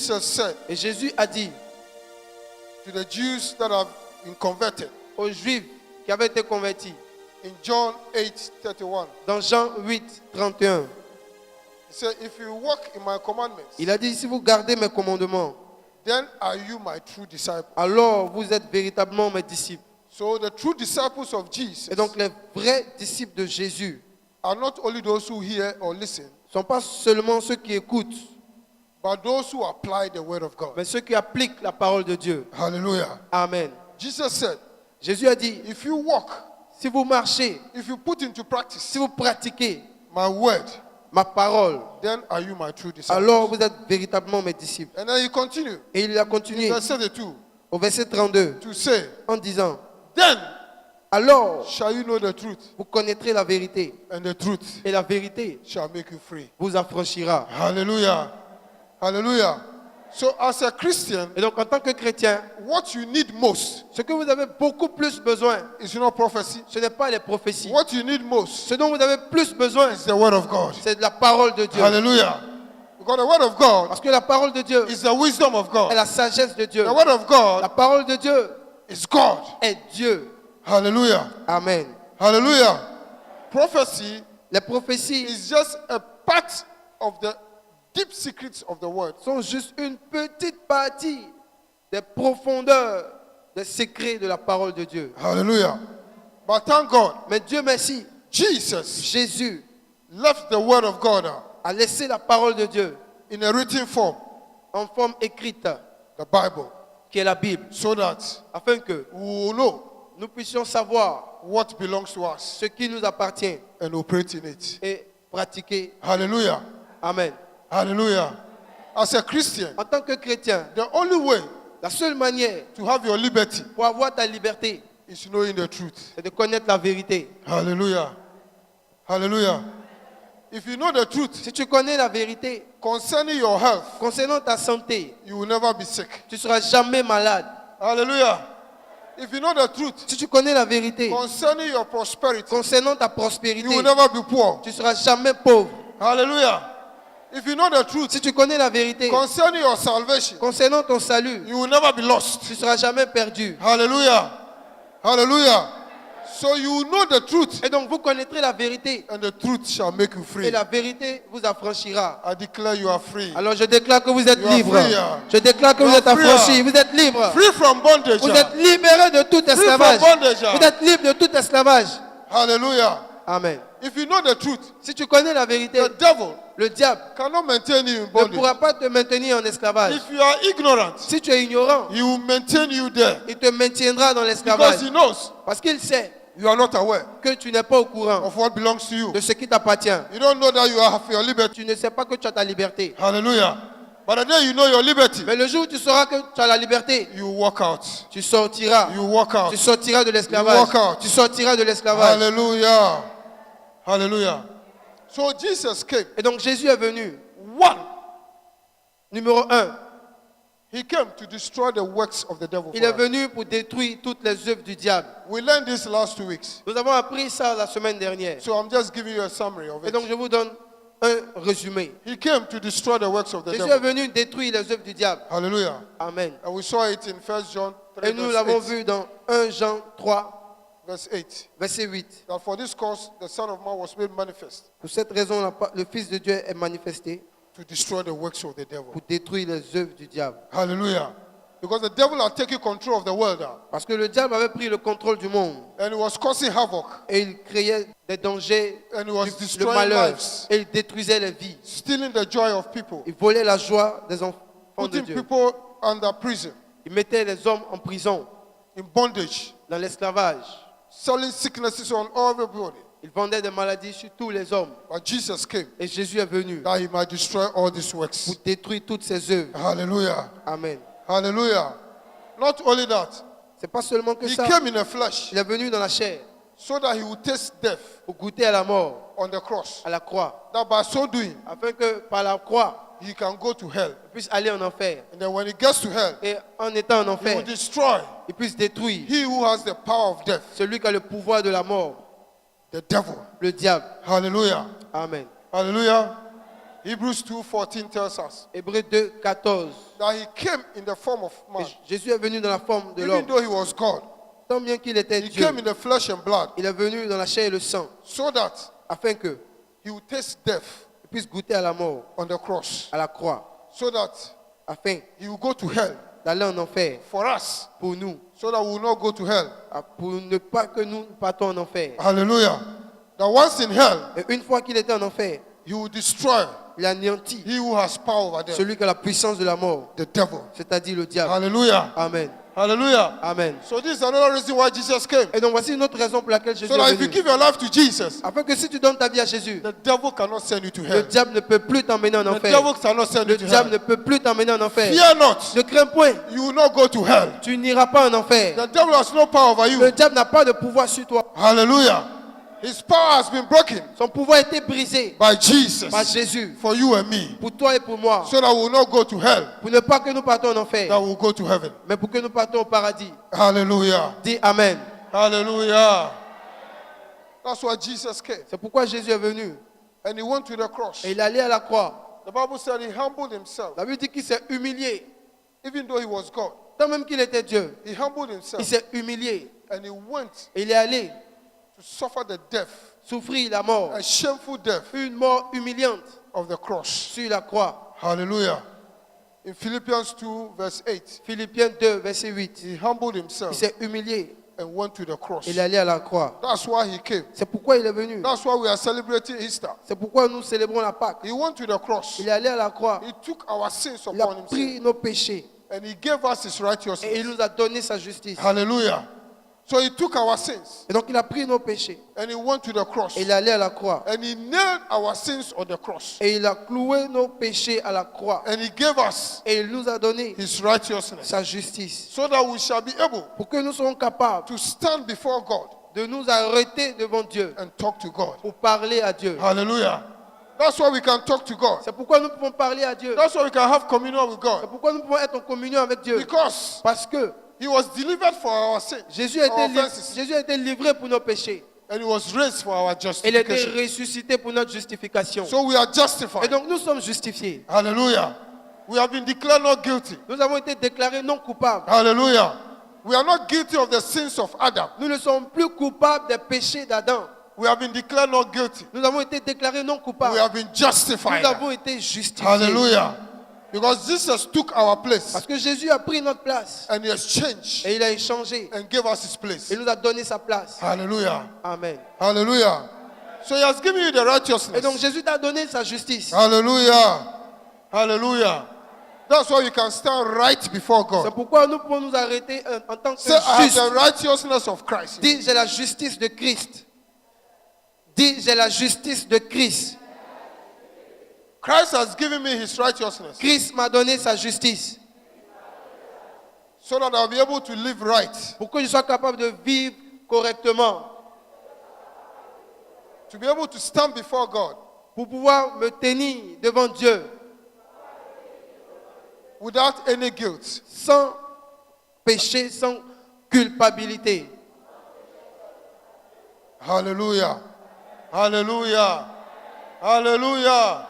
Jesus said Et Jésus a dit to the Jews that have been converted aux Juifs qui avaient été convertis in John 8:31, dans Jean 8, 31, he said, if you walk in my commandments, il a dit, si vous gardez mes commandements, then are you my true disciples. alors vous êtes véritablement mes disciples. So the true disciples of Jesus Et donc les vrais disciples de Jésus are not only those who hear or listen, ne sont pas seulement ceux qui écoutent, but those who apply the word of God. mais ceux qui appliquent la parole de Dieu. Hallelujah. Amen. Jesus said, Jésus a dit, if you walk, si vous marchez, if you put into practice si vous pratiquez my word, ma parole, then are you my true disciples. alors vous êtes véritablement mes disciples. And then he continued Et il a in continué verse 32 au verset 32 to say, en disant, then alors shall you know the truth, vous connaîtrez la vérité and the truth et la vérité shall make you free. vous affranchira. Hallelujah. Hallelujah. So as a Christian, Et donc en tant que chrétien, what you need most ce que vous avez beaucoup plus besoin, is not prophecy. ce n'est pas les prophéties. What you need most Ce dont vous avez plus besoin, is the word of God. c'est de la parole de Dieu. Hallelujah. Because the word of God Parce que la parole de Dieu is the wisdom of est God. la sagesse de Dieu. The word of God La parole de Dieu is God. est Dieu. Hallelujah. Amen. Hallelujah. Prophecy Les prophéties is just a part of the deep secrets of the word. sont juste une petite partie des profondeurs, des secrets de la parole de Dieu. Hallelujah. But thank God, Mais Dieu merci, Jesus Jésus left the word of God a laissé la parole de Dieu in a written form, en forme écrite, the Bible, qui est la Bible, so that afin que we will know nous puissions savoir what belongs to us ce qui nous appartient and operate in it. et pratiquer. Hallelujah. Amen. Hallelujah. As a Christian, En tant que chrétien, the only way la seule manière to have your liberty pour avoir ta liberté, is knowing the truth. c'est de connaître la vérité. Hallelujah. Hallelujah. If you know the truth Si tu connais la vérité concerning your health, concernant ta santé, you will never be sick. tu ne seras jamais malade. Hallelujah. If you know the truth Si tu connais la vérité concerning your prosperity, concernant ta you prospérité, will never be poor. tu ne seras jamais pauvre. Hallelujah. If you know the truth Si tu connais la vérité concerning your salvation, concernant ton salut, you will never be lost. tu ne seras jamais perdu. Hallelujah. Hallelujah. So you will know the truth, Et donc vous connaîtrez la vérité and the truth shall make you et free. la vérité vous affranchira. I declare you are free. Alors je déclare que vous êtes You are libre. free, yeah. Je déclare que You vous are êtes free, affranchi. yeah. Vous êtes libre. Free from bondage. Vous êtes libéré de tout from esclavage. bondage. Vous êtes libre de tout esclavage. Hallelujah. Amen. If you know the truth, Si tu connais la vérité, the devil le diable cannot maintain you in ne bondage. pourra pas te maintenir en esclavage. If you are ignorant, Si tu es ignorant, he will maintain you there il te maintiendra dans because l'esclavage. he knows Parce qu'il sait you are not aware que tu n'es pas au courant of what belongs to you. de ce qui t'appartient. You don't know that you have your liberty. Tu ne sais pas que tu as ta liberté. Hallelujah. But the day you know your liberty, Mais le jour où tu sauras que tu as la liberté, you walk out. tu sortiras. You walk out. Tu sortiras de l'esclavage. walk out. Tu sortiras de l'esclavage. Hallelujah. Hallelujah. So Jesus came. Et donc Jésus est venu. One, Numéro 1, he came to destroy the works of the devil. il for est us. venu pour détruire toutes les œuvres du diable. We learned this last 2 weeks. Nous avons appris ça la semaine dernière. So I'm just giving you a summary of Et it. donc je vous donne un résumé. He came to destroy the works of the Jésus est devil. venu détruire les œuvres du diable. Hallelujah. Amen. And we saw it in 1 John 3, Et nous verse l'avons 8, vu dans 1 Jean 3, verse 8. verset 8. That for this cause the Son of Man was made manifest Pour cette raison, le Fils de Dieu est manifesté to destroy the works of the devil. pour détruire les œuvres du diable. Hallelujah. Because the devil had taken control of the world now, Parce que le diable avait pris le contrôle du monde and he was causing havoc, et il créait des dangers, and he was le destroying malheur, lives, et il détruisait les vies. stealing the joy of people, Il volait la joie des enfants de putting Dieu. people under prison, Il mettait les hommes en prison, in bondage, dans l'esclavage. selling sicknesses on everybody. Il vendait des maladies sur tous les hommes. But Jesus came Et Jésus est venu that he might destroy all these works. pour détruire toutes ces œuvres. Hallelujah. Amen. Hallelujah. Not only that, C'est pas seulement que he ça. came in the flesh Il est venu dans la chair so that he would taste death pour goûter à la mort, on the cross. à la croix. That by so doing, Afin que par la croix, he can go to hell. il puisse aller en enfer. And then when he gets to hell, Et en étant en he enfer, will destroy il puisse détruire he who has the power of death, celui qui a le pouvoir de la mort, the devil. le diable. Hallelujah. Amen. Hallelujah. Hebrews 2:14 tells us Hébreux 2, 14. that he came in the form of man. Jésus est venu dans la forme de Even l'homme. though he was God, Tant bien qu'il était he Dieu, came in the flesh and blood il est venu dans la chair et le sang, so that afin que he would taste death il puisse goûter à la mort, on the cross, à la croix, so that afin he would go to hell d'aller en enfer for us, pour nous, so that we will not go to hell. pour ne pas que nous partons en enfer. Hallelujah. That once in hell, Et une fois qu'il était en enfer, he will destroy il anéantit he who has power over them, celui qui a la puissance de la mort, the devil. c'est-à-dire le diable. Hallelujah. Amen. Hallelujah. Amen. So this is another reason why Jesus came. Et donc voici une autre raison pour laquelle Jésus So that est if you venu. give your life to Jesus, Afin que si tu donnes ta vie à Jésus, the devil cannot send you to le hell. diable ne peut plus t'emmener en The enfer. devil cannot send Le you to diable ne hell. peut plus t'emmener en enfer. Fear not. Ne crains point, You will not go to hell. tu n'iras pas en enfer. The devil has no power over Le you. diable n'a pas de pouvoir sur toi. Hallelujah. His power has been broken Son pouvoir a été brisé by Jesus par Jésus for you and me, pour toi et pour moi. so that we will not go to hell, Pour ne pas que nous partons en that enfer, we will go to heaven. mais pour que nous partons au paradis. Hallelujah. Dis Amen. Hallelujah. That's why Jesus came. C'est pourquoi Jésus est venu. And he went to the cross. Et il est allé à la croix. The Bible said he humbled himself. La Bible dit qu'il s'est humilié. Even though he was God, Tant même qu'il était Dieu, he humbled il himself. s'est humilié. And he went Et il est allé to suffer the death, souffrir la mort. a shameful death Une mort humiliante of the cross. sur la croix. Hallelujah. In Philippians 2, verse 8, Philippiens 2, verset 8. he humbled Il himself s'est humilié. and went to the cross. Il est allé à la croix. That's why he came. C'est pourquoi il est venu. That's why we are celebrating Easter. C'est pourquoi nous célébrons la Pâque. He went to the cross. Il est allé à la croix. He took our sins Il a upon himself. pris nos péchés. And he gave us his Et il righteousness. nous a donné sa justice. Hallelujah. So he took our sins Et donc il a pris nos péchés. and he went to the cross. Et il est allé à la croix. And he nailed our sins on the cross. Et il a cloué nos péchés à la croix. And he gave us Et il nous a donné his righteousness sa justice. so that we shall be able Pour que nous soyons capables to stand before God de nous arrêter devant Dieu. and talk to God. Pour parler à Dieu. Hallelujah. That's why we can talk to God. C'est pourquoi nous pouvons parler à Dieu. That's why we can have communion with C'est God. pourquoi nous pouvons être en communion avec Dieu. Because Parce que he was delivered for our sins, Jésus a our été, offenses, Jésus a été livré pour nos péchés. and he was raised for our Il a été justification. ressuscité pour notre justification. So we are Et justified. donc nous sommes justifiés. Hallelujah. We have been declared not guilty. Nous avons été déclarés non coupables. Hallelujah. We are not guilty of the sins of Adam. Nous ne sommes plus coupables des péchés d'Adam. We have been declared not guilty. Nous avons été déclarés non We coupables. have been justified. Nous avons été justifiés. Hallelujah. Because Jesus took our place Parce que Jésus a pris notre place. and he exchanged Et il a échangé. and gave us his place. Il nous a donné sa place. Hallelujah. Amen. Hallelujah. So he has given you the Et donc righteousness. Jésus t'a donné sa justice. Hallelujah. Hallelujah. That's why you can stand right before C'est God. pourquoi nous pouvons nous arrêter en tant que Say, I have justes. the righteousness of Christ. Dis, j'ai la justice de Christ. Dis, j'ai la justice de Christ. Christ has given me his righteousness Christ m'a donné sa justice. so that I'll be able to live right. Pour que je sois capable de vivre correctement. To be able to stand before God Pour pouvoir me tenir devant Dieu. without any guilt. Sans péché, sans culpabilité. Hallelujah. Hallelujah. Hallelujah.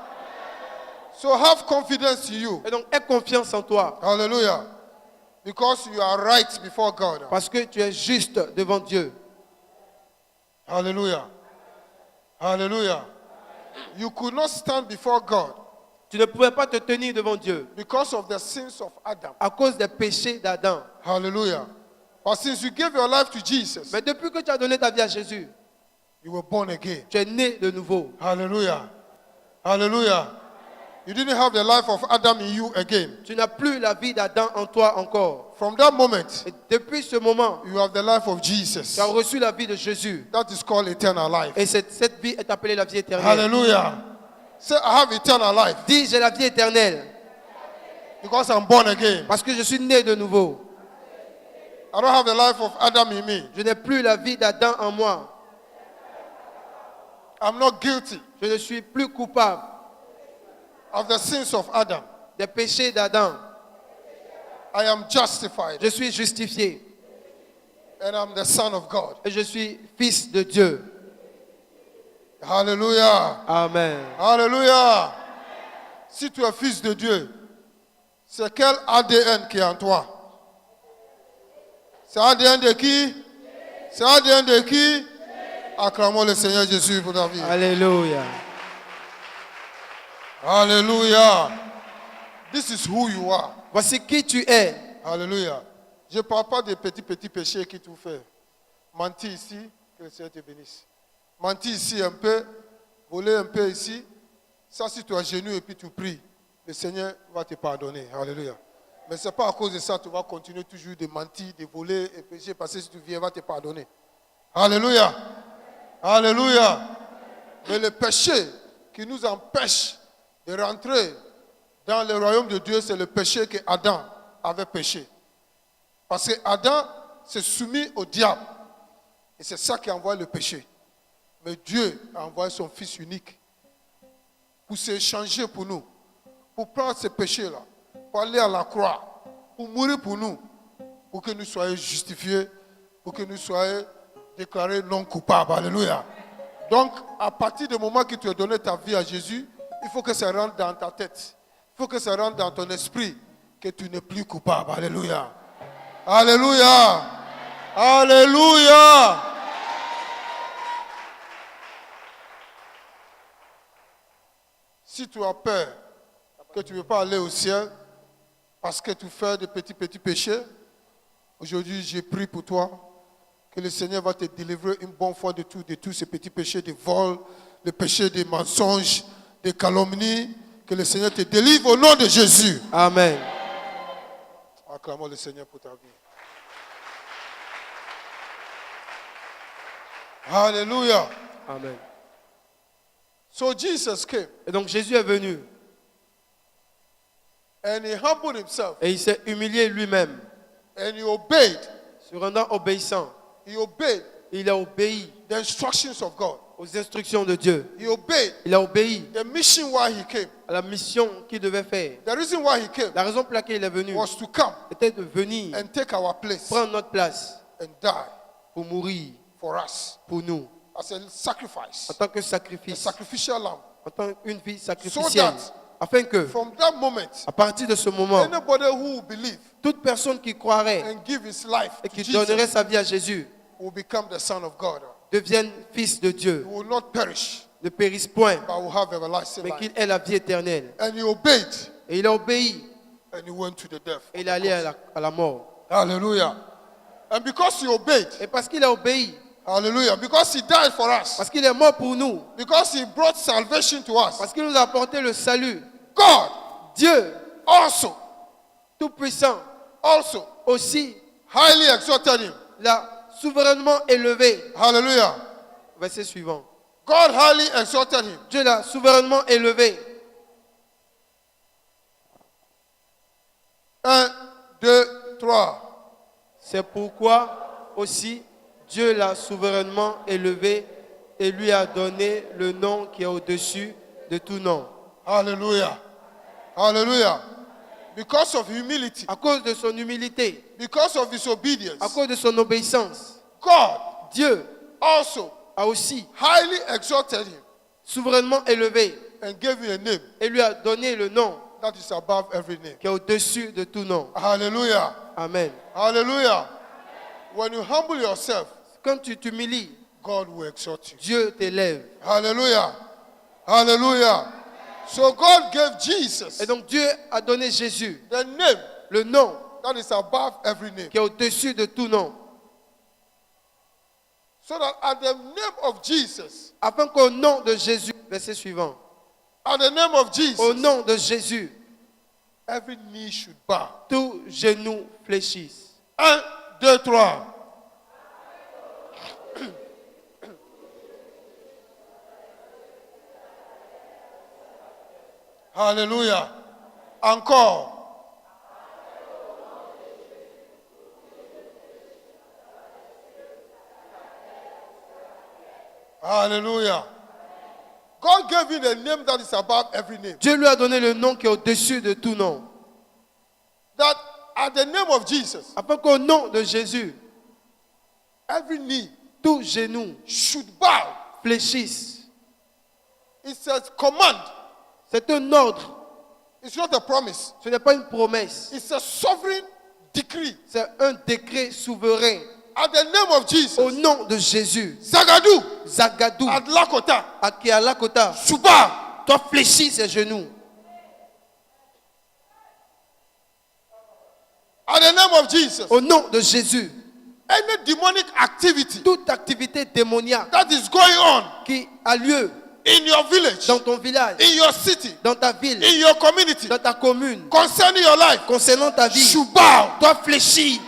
So have confidence in you. Et donc, aie confiance en toi. Hallelujah. Because you are right before God. Parce que tu es juste devant Dieu. Hallelujah. Hallelujah. You could not stand before God Tu ne pouvais pas te tenir devant Dieu because of the sins of Adam. à cause des péchés d'Adam. Hallelujah. But since you gave your life to Jesus, Mais depuis que tu as donné ta vie à Jésus, you were born again. tu es né de nouveau. Hallelujah. Hallelujah. You didn't have the life of Adam in you again. Tu n'as plus la vie d'Adam en toi encore. From that moment, Et depuis ce moment, you have the life of Jesus. tu as reçu la vie de Jésus. That is called eternal life. Et cette vie est appelée la vie éternelle. Hallelujah. Say, I have eternal life Dis, j'ai la vie éternelle because I'm born again. parce que je suis né de nouveau. I don't have the life of Adam in me. Je n'ai plus la vie d'Adam en moi. I'm not guilty Je ne suis plus coupable of the sins of Adam. des péchés d'Adam. I am justified Je suis justifié and I'm the son of God. et je suis fils de Dieu. Hallelujah. Amen. Hallelujah. Si tu es fils de Dieu, c'est quel ADN qui est en toi? C'est ADN de qui? C'est ADN de qui? Acclamons le Seigneur Jésus pour ta vie. Alléluia. Alléluia. This is who you are. Voici qui tu es. Alléluia. Je ne parle pas des petits péchés qui tu fais. Mentir ici, que le Seigneur te bénisse. Mentir ici un peu, voler un peu ici. Ça, si tu as genoux et puis tu pries, le Seigneur va te pardonner. Alléluia. Mais ce n'est pas à cause de ça que tu vas continuer toujours de mentir, de voler et pécher, parce que si tu viens, il va te pardonner. Alléluia. Alléluia. Mais le péché qui nous empêche de rentrer dans le royaume de Dieu, c'est le péché que Adam avait péché. Parce que Adam s'est soumis au diable. Et c'est ça qui envoie le péché. Mais Dieu a envoyé son Fils unique pour s'échanger pour nous, pour prendre ce péché-là, pour aller à la croix, pour mourir pour nous, pour que nous soyons justifiés, pour que nous soyons déclarés non coupables. Alléluia. Donc, à partir du moment que tu as donné ta vie à Jésus, il faut que ça rentre dans ta tête. Il faut que ça rentre dans ton esprit, que tu n'es plus coupable. Alléluia. Alléluia. Alléluia. Si tu as peur que tu ne veux pas aller au ciel parce que tu fais de petits péchés, aujourd'hui, j'ai prie pour toi que le Seigneur va te délivrer une bonne fois de tous ces petits péchés de vol, de péchés de mensonges, de calomnies. Que le Seigneur te délivre au nom de Jésus. Amen. Acclamons le Seigneur pour ta vie. Alléluia. Amen. So Jesus came Et donc Jésus est venu and he humbled himself et il s'est humilié lui-même, and he obeyed. se rendant obéissant. He obeyed Il a obéi the instructions of God. aux instructions de Dieu. He obeyed Il a obéi the mission why he came. à la mission qu'il devait faire. The reason why he came La raison pour laquelle il est venu was to come était de venir and take our place prendre notre place and die pour mourir for us pour nous as a sacrifice, en tant que a sacrifice, sacrificial lamb. en tant qu'une vie sacrificielle, So that afin que, From that moment, à partir de ce moment, anybody who will believe toute personne qui croirait and give his life et to qui Jesus donnerait sa vie à Jésus will become the son of God. devienne fils de He Dieu, will not perish, ne périsse point, but will have everlasting mais life. qu'il ait la vie éternelle. And he obeyed, Et il a obéi and he went to the death. et il est allé à la mort. Hallelujah. And because he obeyed, Et parce qu'il a obéi, hallelujah, because he died for us, parce qu'il est mort pour nous, because he brought salvation to us, parce qu'il nous a apporté le salut, God Dieu, also tout-puissant, aussi highly exalted him. l'a souverainement élevé. Hallelujah. Verset suivant. God highly exalted him. Dieu l'a souverainement élevé. 1, 2, 3. C'est pourquoi aussi Dieu l'a souverainement élevé et lui a donné le nom qui est au-dessus de tout nom. Hallelujah. Hallelujah. Because of humility, À cause de son humilité, because of his obedience, à cause de son obéissance, God Dieu also a aussi highly exalted him souverainement élevé and gave him a name et lui a donné le nom that is above every name. qui est au-dessus de tout nom. Hallelujah. Amen. Hallelujah. When you humble yourself, Quand tu t'humilies, God will exalt you. Dieu t'élève. Hallelujah. Hallelujah. So God gave Jesus Et donc Dieu a donné Jésus the name le nom that is above every name. qui est au-dessus de tout nom. So that at the name of Jesus, Afin qu'au nom de Jésus, verset suivant, at the name of au Jesus, nom de Jésus, every knee should bow. tout genou fléchisse. 1, 2, 3. Hallelujah. Encore. Hallelujah. God gave you the name that is above every name. Dieu lui a donné le nom qui est au-dessus de tout nom. That at the name of Jesus, Afin qu'au nom de Jésus, every knee tout genou should bow. fléchisse. It says command. C'est un ordre. It's not a promise. Ce n'est pas une promesse. It's a sovereign decree. C'est un décret souverain. At the name of Jesus. Au nom de Jésus. Zagadou. Zagadou. Adlakota. Akialakota. Suba. Toi fléchis ses genoux. At the name of Jesus. Au nom de Jésus. Any demonic activity Toute activité démoniaque that is going on qui a lieu in your village, dans ton village, in your city, dans ta ville, in your community, dans ta commune, concerning your life, concernant ta vie, should bow. toi fléchis.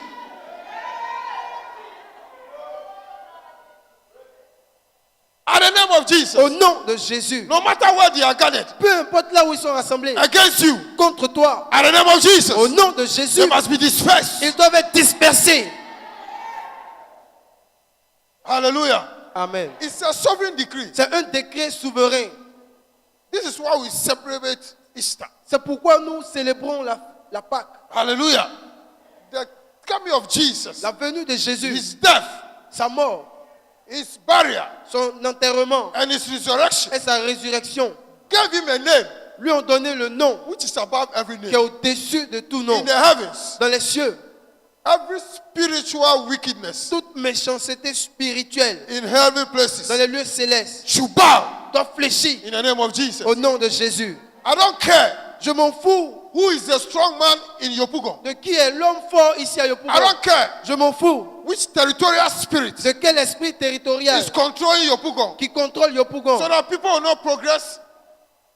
At the name of Jesus. Au nom de Jésus. No matter where they are gathered Peu importe là où ils sont rassemblés, against you, contre toi, at the name of Jesus, au nom de Jésus, they must be dispersed. ils doivent être dispersés. Hallelujah. Amen. It's a sovereign decree. C'est un décret souverain. This is why we celebrate Easter. C'est pourquoi nous célébrons la Pâque. Hallelujah. The coming of Jesus, La venue de Jésus, his death, sa mort, his burial, son enterrement and his resurrection et sa résurrection gave him a name lui ont donné le nom which is above every qui est name. au-dessus de tout nom. In the heavens, Dans les cieux, every spiritual wickedness toute méchanceté spirituelle in heavenly dans places les lieux célestes should bow doit fléchir in the name of Jesus. au nom de Jésus. I don't care Je m'en fous who is the strong man in Yopougon. de qui est l'homme fort ici à I Yopougon. don't care Je m'en fous which territorial spirit de quel esprit territorial is controlling Yopougon, qui contrôle Yopougon so that people will not progress.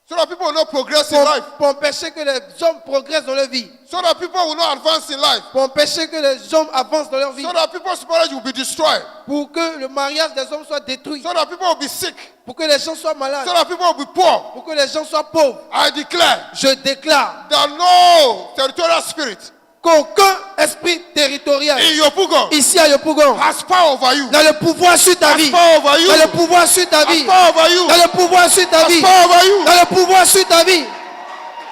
So that people will not progress in life. pour empêcher que les hommes progressent dans leur vie, So that people will not advance in life. pour empêcher que les hommes avancent dans leur vie, So that people's marriage will be destroyed. pour que le mariage des hommes soit détruit, So that people will be sick. pour que les gens soient malades, So that people will be poor. pour que les gens soient pauvres. I declare Je déclare that no territorial spirit qu'aucun esprit territorial in Yopougon ici à Yopougon has power over you. dans le pouvoir sur ta Has vie, power over you. dans le pouvoir sur ta Has vie, power over you. dans le pouvoir sur ta Has vie, power over you. dans le pouvoir sur ta vie.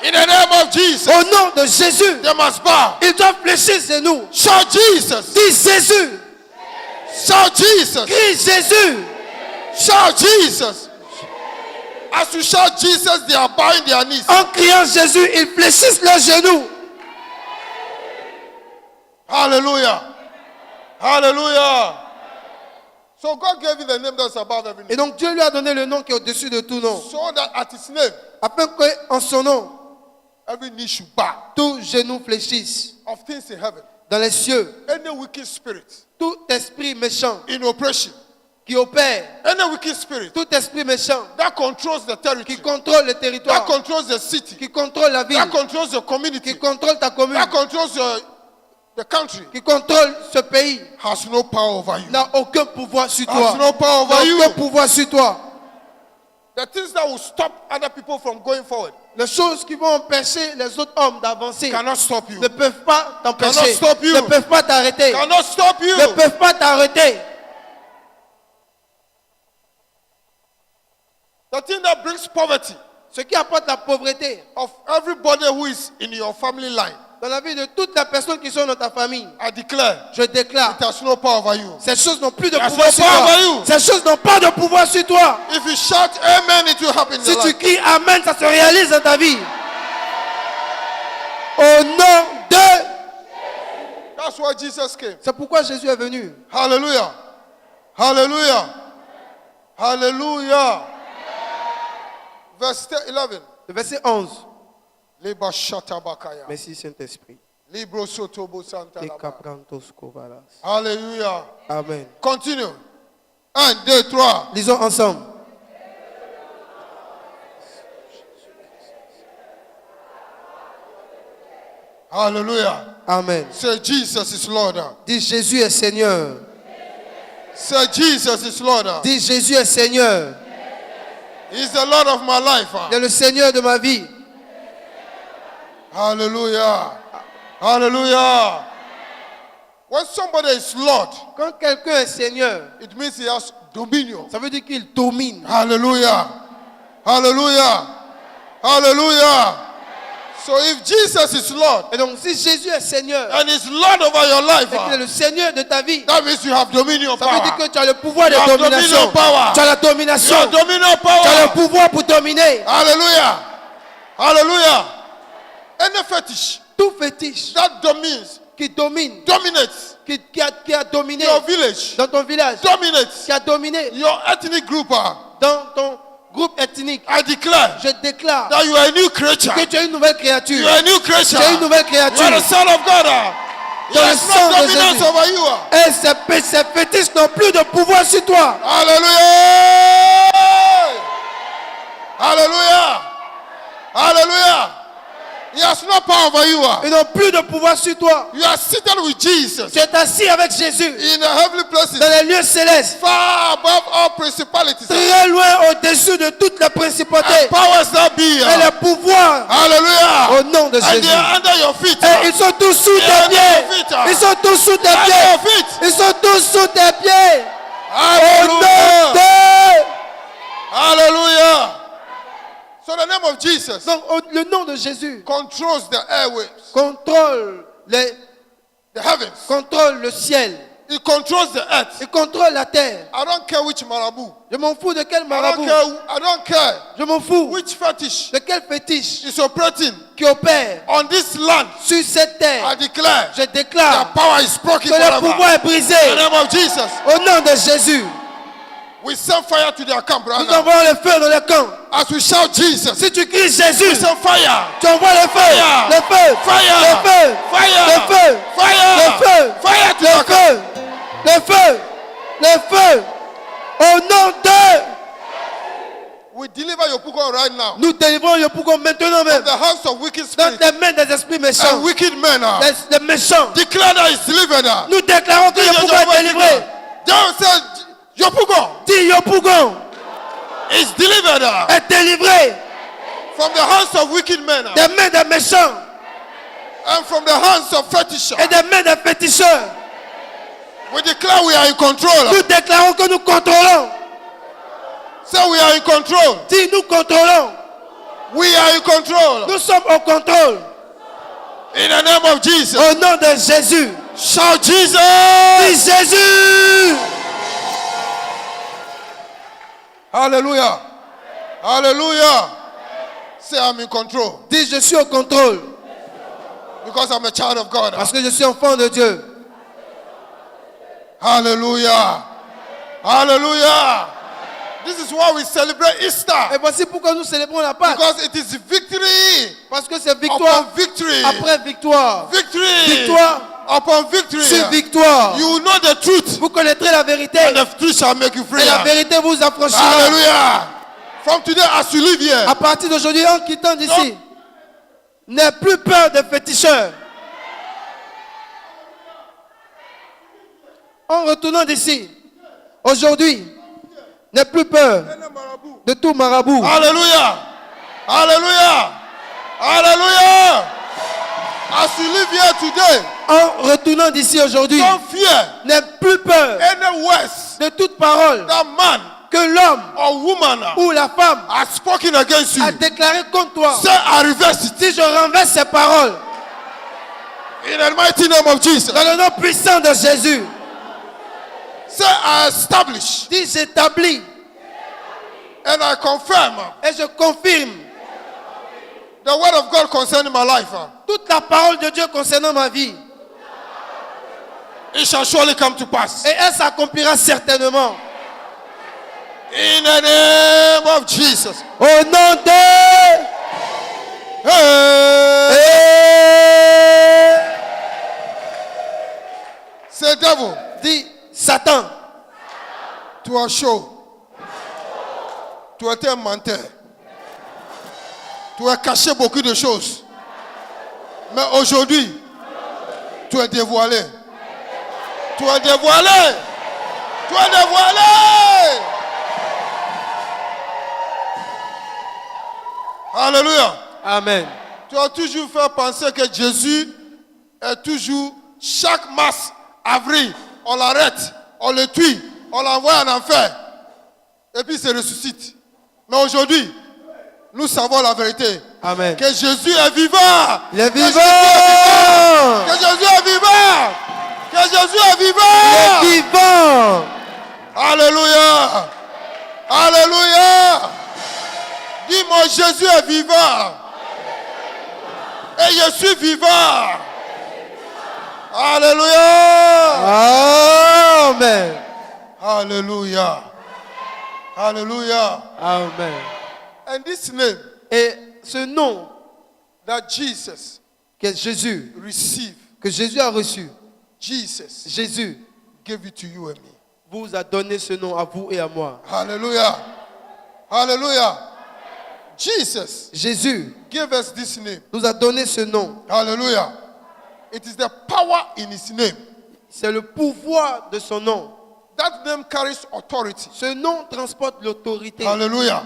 In the name of Jesus, Au nom de Jésus, they must bow. ils doivent fléchir ses nous. Shout Jesus. Dis Jésus, Shout Jesus. crie Jésus. Shout Jesus. As you shout Jesus, they are bowing their knees. En criant Jésus, ils fléchissent leurs genoux. Hallelujah. Hallelujah. So God gave you the name that's above every Et name. donc Dieu lui a donné le nom qui est au-dessus de tout nom, So that at his name, afin qu'en son nom, every knee should bow. tout genou fléchisse. Of things in heaven. Dans les cieux, Any wicked spirit tout esprit méchant in oppression. qui opère, Any wicked spirit tout esprit méchant that controls the qui territory. contrôle le That territoire, controls the city. qui contrôle la ville, That controls the community. qui contrôle ta commune, That controls the country. qui contrôle ce pays, Has no power over you. n'a aucun pouvoir sur Has toi. no power N'a over you. aucun pouvoir sur toi. The things that will stop other people from going forward Les choses qui vont empêcher les autres hommes d'avancer cannot stop you. ne peuvent pas t'empêcher, Cannot stop you. ne peuvent pas t'arrêter, Cannot stop you. ne peuvent pas t'arrêter. The thing that brings poverty Ce qui apporte la pauvreté of everybody who is in your family line, dans la vie de toutes les personnes qui sont dans ta famille, I declare, je déclare, it has no power over you. ces choses n'ont plus de There's pouvoir no sur power toi. over you. Ces choses n'ont pas de pouvoir sur toi. If you shout amen, it will happen in Si your tu life. cries Amen, ça se réalise dans ta vie. Au nom de... That's why Jesus came. C'est pourquoi Jésus est venu. Hallelujah. Hallelujah. Hallelujah. Verse 11. Le verset 11. Liba shatabakaya. Merci Saint-Esprit. Libro sotobo santa Les laba. caprantos covalas. Hallelujah. Amen. Continue. 1, 2, 3. Lisons ensemble. Hallelujah. Amen. Say Jesus is Lord. Dis Jésus est Seigneur. Say Jesus is Lord. Dis Jésus est Seigneur. He's the Lord of my life. Il est le Seigneur de ma vie. Hallelujah. Hallelujah. When somebody is Lord, Quand quelqu'un est Seigneur, it means he has dominion. ça veut dire qu'il domine. Hallelujah. Hallelujah. Hallelujah. So if Jesus is Lord Et donc si Jésus est Seigneur and is Lord over your life, et qu'il est le Seigneur de ta vie, that means you have dominion ça veut dire power. que tu as le pouvoir de You have domination. dominion power. Tu as la You domination. have dominion Tu as le power. pouvoir pour dominer. Hallelujah. Hallelujah. any fetish tout fétiche that dominates qui domine, qui a dominé your village, dans ton village, dominates qui a dominé your ethnic group, dans ton groupe ethnique, I declare je déclare that you are a new creature. que tu es une nouvelle créature. You are a new creature. Tu es une nouvelle You are créature. the son of God. He Dans le has sang no de dominance Jésus. over you. Et ces fétiches n'ont plus de pouvoir sur toi. Hallelujah. Hallelujah. Hallelujah. He has no power over you. Ils n'ont plus de pouvoir sur toi. You are seated with Jesus Tu es assis avec Jésus in the heavenly places, dans les lieux célestes, far above all principalities très loin au-dessus de toutes les principautés and powers that be. et les pouvoirs Hallelujah. au nom de And they Jésus. are under your feet. Et ils sont tous sous tes pieds. Ils sont tous sous tes Under pieds. your feet. Ils sont tous sous tes pieds. Au nom Hallelujah. de... Hallelujah. So the name of Jesus Donc, le nom de Jésus controls the airwaves, contrôle the heavens. contrôle le ciel. It controls the earth. Il contrôle la terre. I don't care which marabout. Je m'en fous de quel I marabout. don't care Je m'en fous which fetish de quel fétiche is operating qui opère on this land. sur cette I terre. declare Je the déclare power is broken que le forever. pouvoir est brisé In the name of Jesus, au nom de Jésus. we send fire to their camp, Nous brother. envoyons le feu dans le camp. As we shout Jesus, Si tu cries we Jésus, send fire. tu envoies le feu, Fire. le feu, Fire. le feu, Fire. le feu, Fire. le feu, Fire to le their camp. feu, le feu, le feu. Au nom de... We deliver your people right now. Nous délivrons le pouvoir maintenant même The house of wicked dans spirits les mains des esprits méchants. and wicked men. Les méchants. Declare that it's delivered. Nous déclarons que le pouvoir est délivré. John said, your people Dis Yopougon is delivered est délivré from the hands of wicked men des mains des méchants and from the hands of fetish. et des mains des féticheurs. We declare we are in control. Nous déclarons que nous contrôlons. Say we are in control. Dis nous contrôlons. We are in control. Nous sommes au contrôle. In the name of Jesus. Au nom de Jésus. Shout Jesus. Dis Jésus. Hallelujah. Hallelujah. Say I'm in control Dis je suis au contrôle. because I'm a child of God. Parce que je suis enfant de Dieu. Hallelujah. Hallelujah. This is why we celebrate Easter. Et voici pourquoi nous célébrons la Pâque. Because it is victory Parce que c'est victoire upon victory. après victoire. Victory Victoire upon victory. sur victoire. You will know the truth. Vous connaîtrez la vérité. And the truth shall make you free. Et la vérité vous affranchira. Hallelujah. From today as you live here, À partir d'aujourd'hui, en quittant d'ici, n'aie plus peur des féticheurs. En retournant d'ici, aujourd'hui, n'aie plus peur de tout marabout. hallelujah. Hallelujah. Hallelujah. As you live here today, En retournant d'ici aujourd'hui, don't fear n'aie plus peur any words de toute parole that man que l'homme or woman ou la femme has spoken against you. a déclaré contre toi. Say, I reverse it. Si je renverse ces paroles In the mighty name of Jesus. dans le nom puissant de Jésus, Say, I establish dis j'établis and I confirm et je confirme the word of God concerning my life. toute la parole de Dieu concernant ma vie. It shall surely come to pass. Et elle s'accomplira certainement. In the name of Jesus. Au nom de... Hey. Say, devil, Dis Satan, tu as chaud. Tu as été un menteur. Tu as caché beaucoup de choses. Mais aujourd'hui, tu es dévoilé. Tu es dévoilé. Tu es dévoilé. Alléluia. Amen. Tu as toujours fait penser que Jésus est toujours, chaque mars, avril, on l'arrête, on le tue, on l'envoie en enfer. Et puis il se ressuscite. Mais aujourd'hui, nous savons la vérité. Amen. Que Jésus est vivant. Il est Que Jésus vivant. Que Jésus est vivant. Que Jésus est Il vivant. est vivant. Alléluia. Alléluia. Dis-moi, Jésus est vivant. Et je suis vivant. Alléluia. Amen. Hallelujah. Hallelujah. Amen. And this name Et ce nom that Jesus que Jésus, received, que Jésus a reçu, Jesus Jésus gave it to you and me. vous a donné ce nom à vous et à moi. Hallelujah. Hallelujah. Jesus Jésus gave us this name. nous a donné ce nom. Hallelujah. It is the power in his name. C'est le pouvoir de son nom. That name carries authority. Ce nom transporte l'autorité. Hallelujah.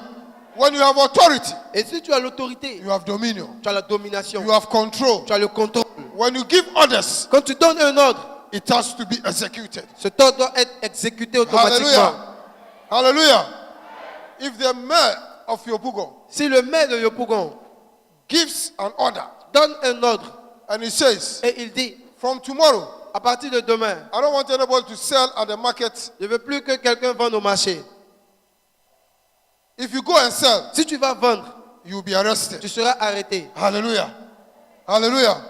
When you have authority, Et si tu as l'autorité, you have dominion. tu as la domination, You have control. tu as le contrôle. When you give orders, Quand tu donnes un ordre, it has to be executed. cet ordre doit être exécuté automatiquement. Hallelujah. Hallelujah. If the mayor of Yopougon Si le maire de Yopougon gives an order donne un ordre and he says, et il dit, from tomorrow, à partir de demain, I don't want anybody to sell at the market. je ne veux plus que quelqu'un vende au marché. If you go and sell, Si tu vas vendre, you will be arrested. tu seras arrêté. Hallelujah. Hallelujah.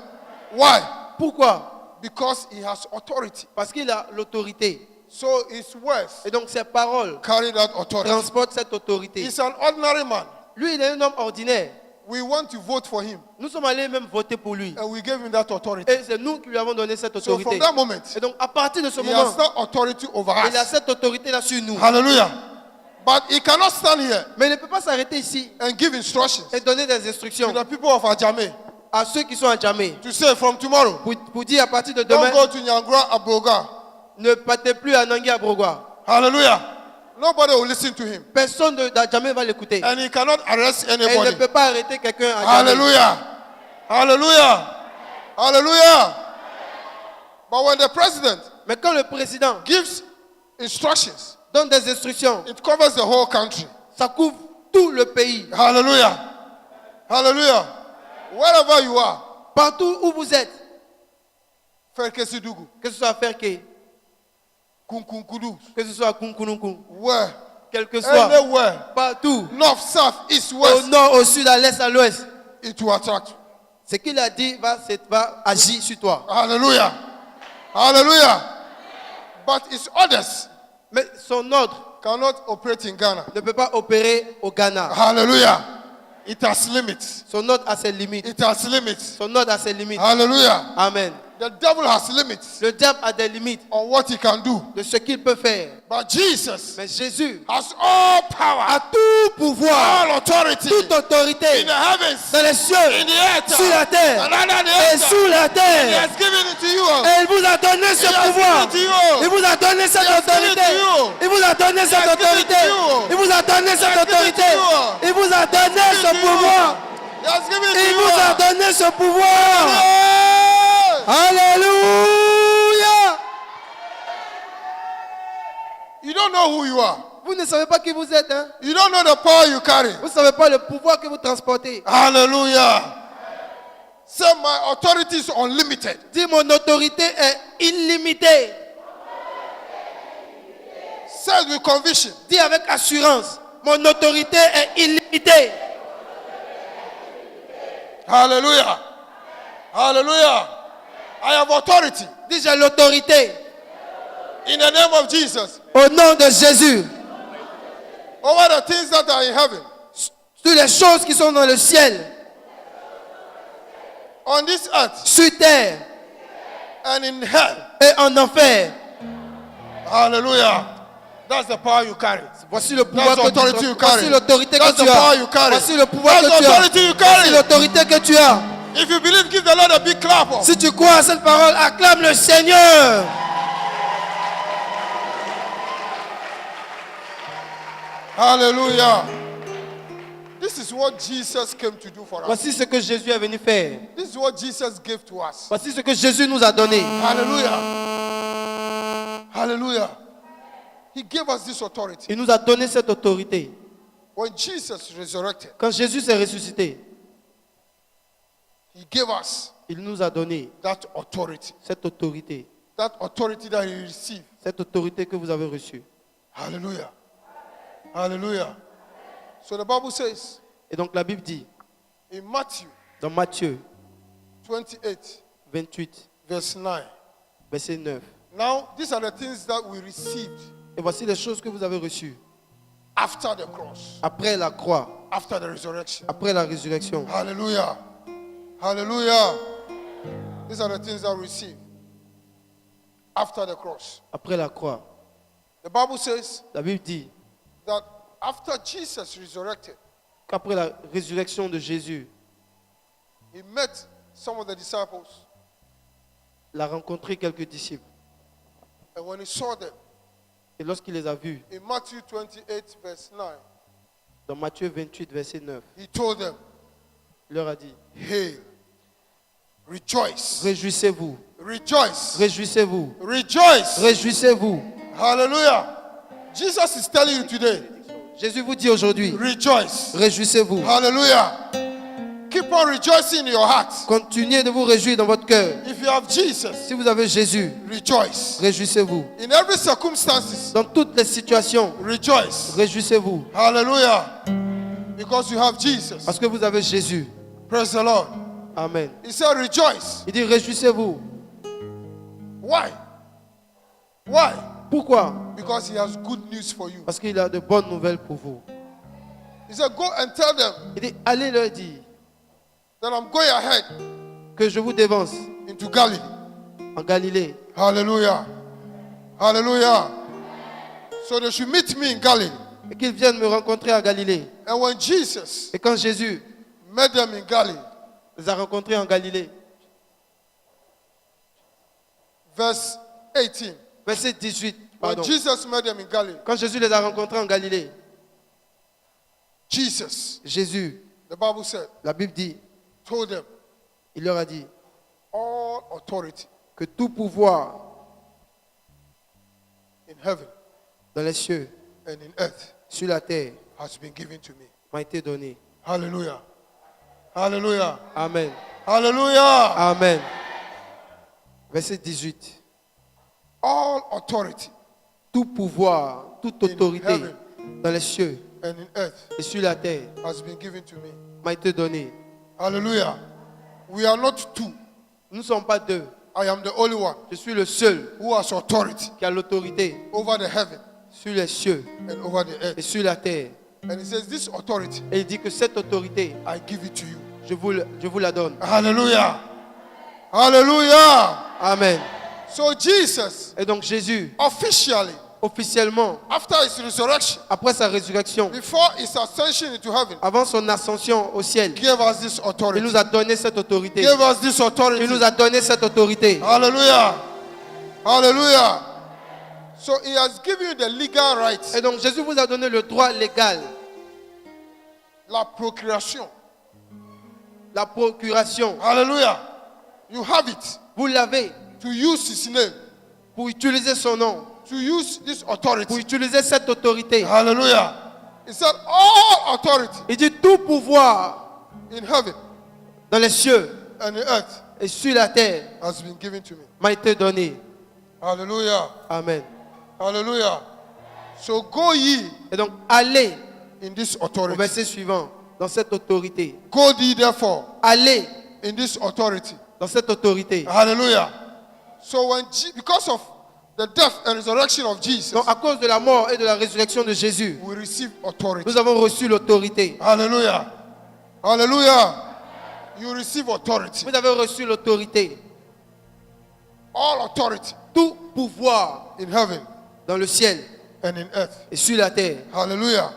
Why? Pourquoi? Because he has authority. Parce qu'il a l'autorité. So his words Et donc ses paroles carry that authority. transportent cette autorité. He's an ordinary man. Lui, il est un homme ordinaire. We want to vote for him, Nous sommes allés même voter pour lui. and we gave him that authority. Et c'est nous qui lui avons donné cette So from autorité. that moment, Et donc à partir de ce he moment, has that authority over il a us. cette autorité-là sur nous. Hallelujah. But he cannot stand here Mais il ne peut pas s'arrêter ici and give instructions et donner des to instructions the people of Ajame à ceux qui sont à Djamé. to say from tomorrow, Pour dire à partir de don't demain, go to Nyangra Abroga. ne partez plus à Nangui à Brogua. Hallelujah. Nobody will listen to him. Personne d'Adjamé va l'écouter. And he cannot arrest Et il ne anybody. peut pas arrêter quelqu'un à Djamé. Hallelujah. Hallelujah. Hallelujah. But when the president Mais quand le président gives instructions, donne des instructions, it covers the whole country. ça couvre tout le pays. Hallelujah. Hallelujah. Wherever you are, Partout où vous êtes, Ferkesidugu, que ce soit à Ferke, Kunkunkudu, que ce soit à Kunkununku, where, quel que soit, anywhere, partout, north, south, east, au west, nord, au sud, à l'est, à l'ouest, it will attract you. ce qu'il a dit va agir sur toi. Hallelujah. Hallelujah. But his orders Mais son ordre cannot operate in Ghana. ne peut pas opérer au Ghana. Hallelujah. It has limits. Son ordre a ses limites. It has limits. Son ordre a ses limites. Hallelujah. Amen. The devil has limits Le diable a des limites on what he can do. de ce qu'il peut faire. But Jesus Mais Jésus has all a power, tout pouvoir, all authority toute in autorité the heavens, dans les cieux, in the earth, sur la terre and under the et earth. sous la He terre. has given it to you. Et il vous a donné ce He has pouvoir. given it to you. Il vous a donné cette He has given it autorité. to you. Il vous a donné cette has given it autorité. to you. Il vous a donné He cette has given it autorité. to you. Il vous a donné He has ce given it to you. pouvoir. He has given it to Il you. vous a donné ce pouvoir. Yes. Alléluia. You don't know who you are. Vous ne savez pas qui vous êtes. Hein? You don't know the power you carry. Vous ne savez pas le pouvoir que vous transportez. Hallelujah. Say, my authority is unlimited. Dis, mon autorité est illimitée. Say with conviction. Dis avec assurance, mon autorité est illimitée. Hallelujah. Hallelujah. I have authority Dis, j'ai l'autorité in the name of Jesus au nom de Jésus over the things that are in heaven, sur les choses qui sont dans le ciel, on this earth, sur terre and in hell. et en enfer. Hallelujah. That's the power you carry. Voici le pouvoir That's que the authority tu you as. carry. Voici l'autorité That's que the tu power as. you carry. Voici le pouvoir That's que the tu as. authority you Voici carry. l'autorité que tu as. If you believe, give the Lord a big clap. Si tu crois à cette parole, acclame le Seigneur. Hallelujah. This is what Jesus came to do for us. Voici ce que Jésus est venu faire. This is what Jesus gave to us. Voici ce que Jésus nous a donné. Hallelujah. Hallelujah. He gave us this authority. Il nous a donné cette autorité. When Jesus resurrected, Quand Jésus s'est ressuscité, he gave us il nous a donné that authority. cette autorité. That authority that he received. Cette autorité que vous avez reçue. Hallelujah. Hallelujah. So the Bible says Et donc la Bible dit, in Matthew dans Matthieu 28, 28, verse 9. verset 9. Now, these are the things that we received Et voici les choses que vous avez reçues after the cross, après la croix, after the resurrection. après la résurrection. Hallelujah. Hallelujah. These are the things that we received after the cross. Après la croix. The Bible says La Bible dit that after Jesus resurrected, qu'après la résurrection de Jésus, he met some of the disciples. il a rencontré quelques disciples. And when he saw them, Et lorsqu'il les a vus, in Matthew 28, verse 9, dans Matthieu 28, verset 9, he told them, il leur a dit, hail, rejoice, réjouissez-vous, rejoice, réjouissez-vous, rejoice. réjouissez-vous. Hallelujah. Jesus is telling you today, Jésus vous dit aujourd'hui, rejoice. réjouissez-vous. Hallelujah. Keep on rejoicing in your heart. Continuez de vous réjouir dans votre cœur. If you have Jesus, Si vous avez Jésus, rejoice. réjouissez-vous. In every circumstances, Dans toutes les situations, rejoice. réjouissez-vous. Hallelujah. Because you have Jesus. Parce que vous avez Jésus. Praise the Lord. Amen. He said, rejoice. Il dit réjouissez-vous. Why? Why? Pourquoi? Because he has good news for you. Parce qu'il a de bonnes nouvelles pour vous. He said, go and tell them Il dit allez leur dire that I'm going ahead que je vous dévance into Galilee. en Galilée. Hallelujah. Hallelujah. So they should meet me in Galilee. Et qu'ils viennent me rencontrer à Galilée. And when Jesus Et quand Jésus met them in Galilee, les a rencontrés en Galilée, verse 18. verset 18, When pardon. Jesus met them in Galilee, Quand Jésus les a rencontrés en Galilée, Jesus, Jésus, the Bible said, la Bible dit, told them, il leur a dit all authority que tout pouvoir in heaven dans les cieux, and in earth sur la terre, has been given to me. m'a été donné. Hallelujah. Hallelujah. Amen. Hallelujah. Amen. Verset 18. All authority Tout pouvoir, toute autorité heaven. dans les cieux and in earth et sur la terre has been given to me. m'a été donné. Hallelujah. We are not two. Nous ne sommes pas deux. I am the only one Je suis le seul who has authority qui a l'autorité over the heaven sur les cieux and over the et earth. sur la terre. And he says, this authority, Et il dit que cette autorité, I give it to you. je vous la donne. Hallelujah. Hallelujah. Amen. So Jesus, Et donc Jésus, officially, officiellement, after his resurrection, après sa résurrection, before his ascension into heaven, avant son ascension au ciel, gave us this il authority. nous a donné cette autorité. Gave us this authority. Il nous a donné cette autorité. Hallelujah. Hallelujah. So he has given you the legal rights, Et donc Jésus vous a donné le droit légal, la procreation. la procuration. Hallelujah. You have it Vous l'avez to use his name, pour utiliser son nom, to use this pour authority. utiliser cette autorité. Hallelujah. He said, all authority Il dit tout pouvoir in heaven dans les cieux and in earth et sur la terre has been given to me. m'a été donné. Hallelujah. Amen. Hallelujah. So go ye Et donc allez in this au authority. verset suivant, dans cette autorité. Go ye therefore Allez in this authority. dans cette autorité. Hallelujah. So because of the death and resurrection of Jesus, Donc à cause de la mort et de la résurrection de Jésus, we receive authority. nous avons reçu l'autorité. Hallelujah. Hallelujah. You receive authority. Vous avez reçu l'autorité. All authority Tout pouvoir in heaven dans le ciel and in earth. et sur la terre. Hallelujah.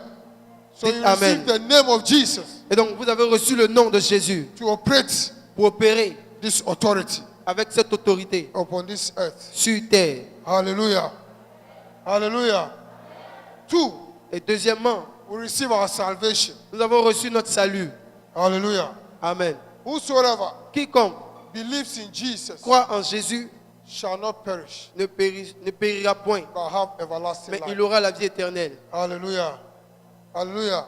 So you Amen. receive the name of Jesus Et donc vous avez reçu le nom de Jésus to operate pour opérer this authority avec cette autorité upon this earth. sur terre. Hallelujah. Hallelujah. Two, Et deuxièmement, we receive our salvation. nous avons reçu notre salut. Hallelujah. Amen. Whosoever Quiconque believes in Jesus croit en Jésus shall not perish, ne périra point, but have everlasting mais life. il aura la vie éternelle. Hallelujah. Hallelujah.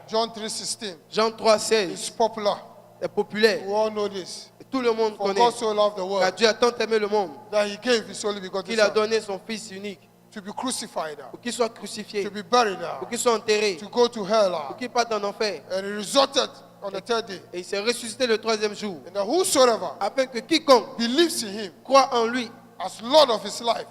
John 3:16 Jean 3,16 is popular. est populaire. We all know this. Et tout le monde For connaît. God so loved the Car world Dieu a tant aimé le monde that he gave his only begotten qu'il a Son donné son Fils unique to be crucified, pour qu'il soit crucifié, to be buried, pour qu'il soit enterré, to go to hell, pour qu'il parte en enfer. and he resorted on the third day. Et il s'est ressuscité le troisième jour. And that whosoever Afin que quiconque believes in him croit en lui as Lord of his life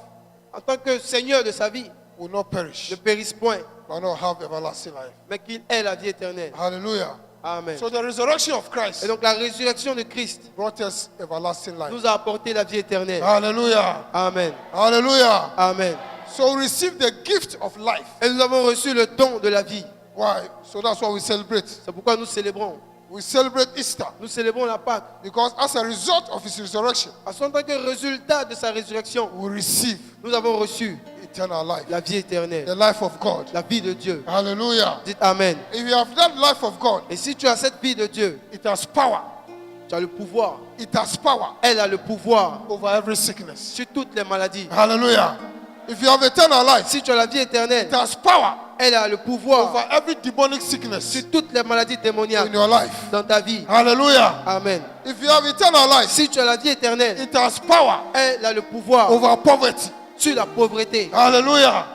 en tant que Seigneur de sa vie will not perish, ne périsse point, but not have everlasting life. mais qu'il ait la vie éternelle. Hallelujah. Amen. So the resurrection of Et Christ donc la résurrection de Christ brought us everlasting life. nous a apporté la vie éternelle. Hallelujah. Amen. Hallelujah. Amen. So we receive the gift of life. Et nous avons reçu le don de la vie. Why? So that's why we celebrate. C'est pourquoi nous célébrons. We celebrate Easter Nous célébrons la Pâque. because as a result of his resurrection, En tant que résultat de sa résurrection, we receive nous avons reçu eternal life, la vie éternelle, the life of God. la vie de Dieu. Hallelujah. Dites Amen. If you have that life of God, Et si tu as cette vie de Dieu, it has power. tu as le pouvoir. It has power Elle a le pouvoir over every sickness. sur toutes les maladies. Hallelujah. If you have eternal life, Si tu as la vie éternelle, it has power elle a le pouvoir over every demonic sickness sur toutes les maladies démoniaques in your life. dans ta vie. Hallelujah. Amen. If you have eternal life, Si tu as la vie éternelle, it has power elle a le pouvoir over poverty. sur la pauvreté. Hallelujah.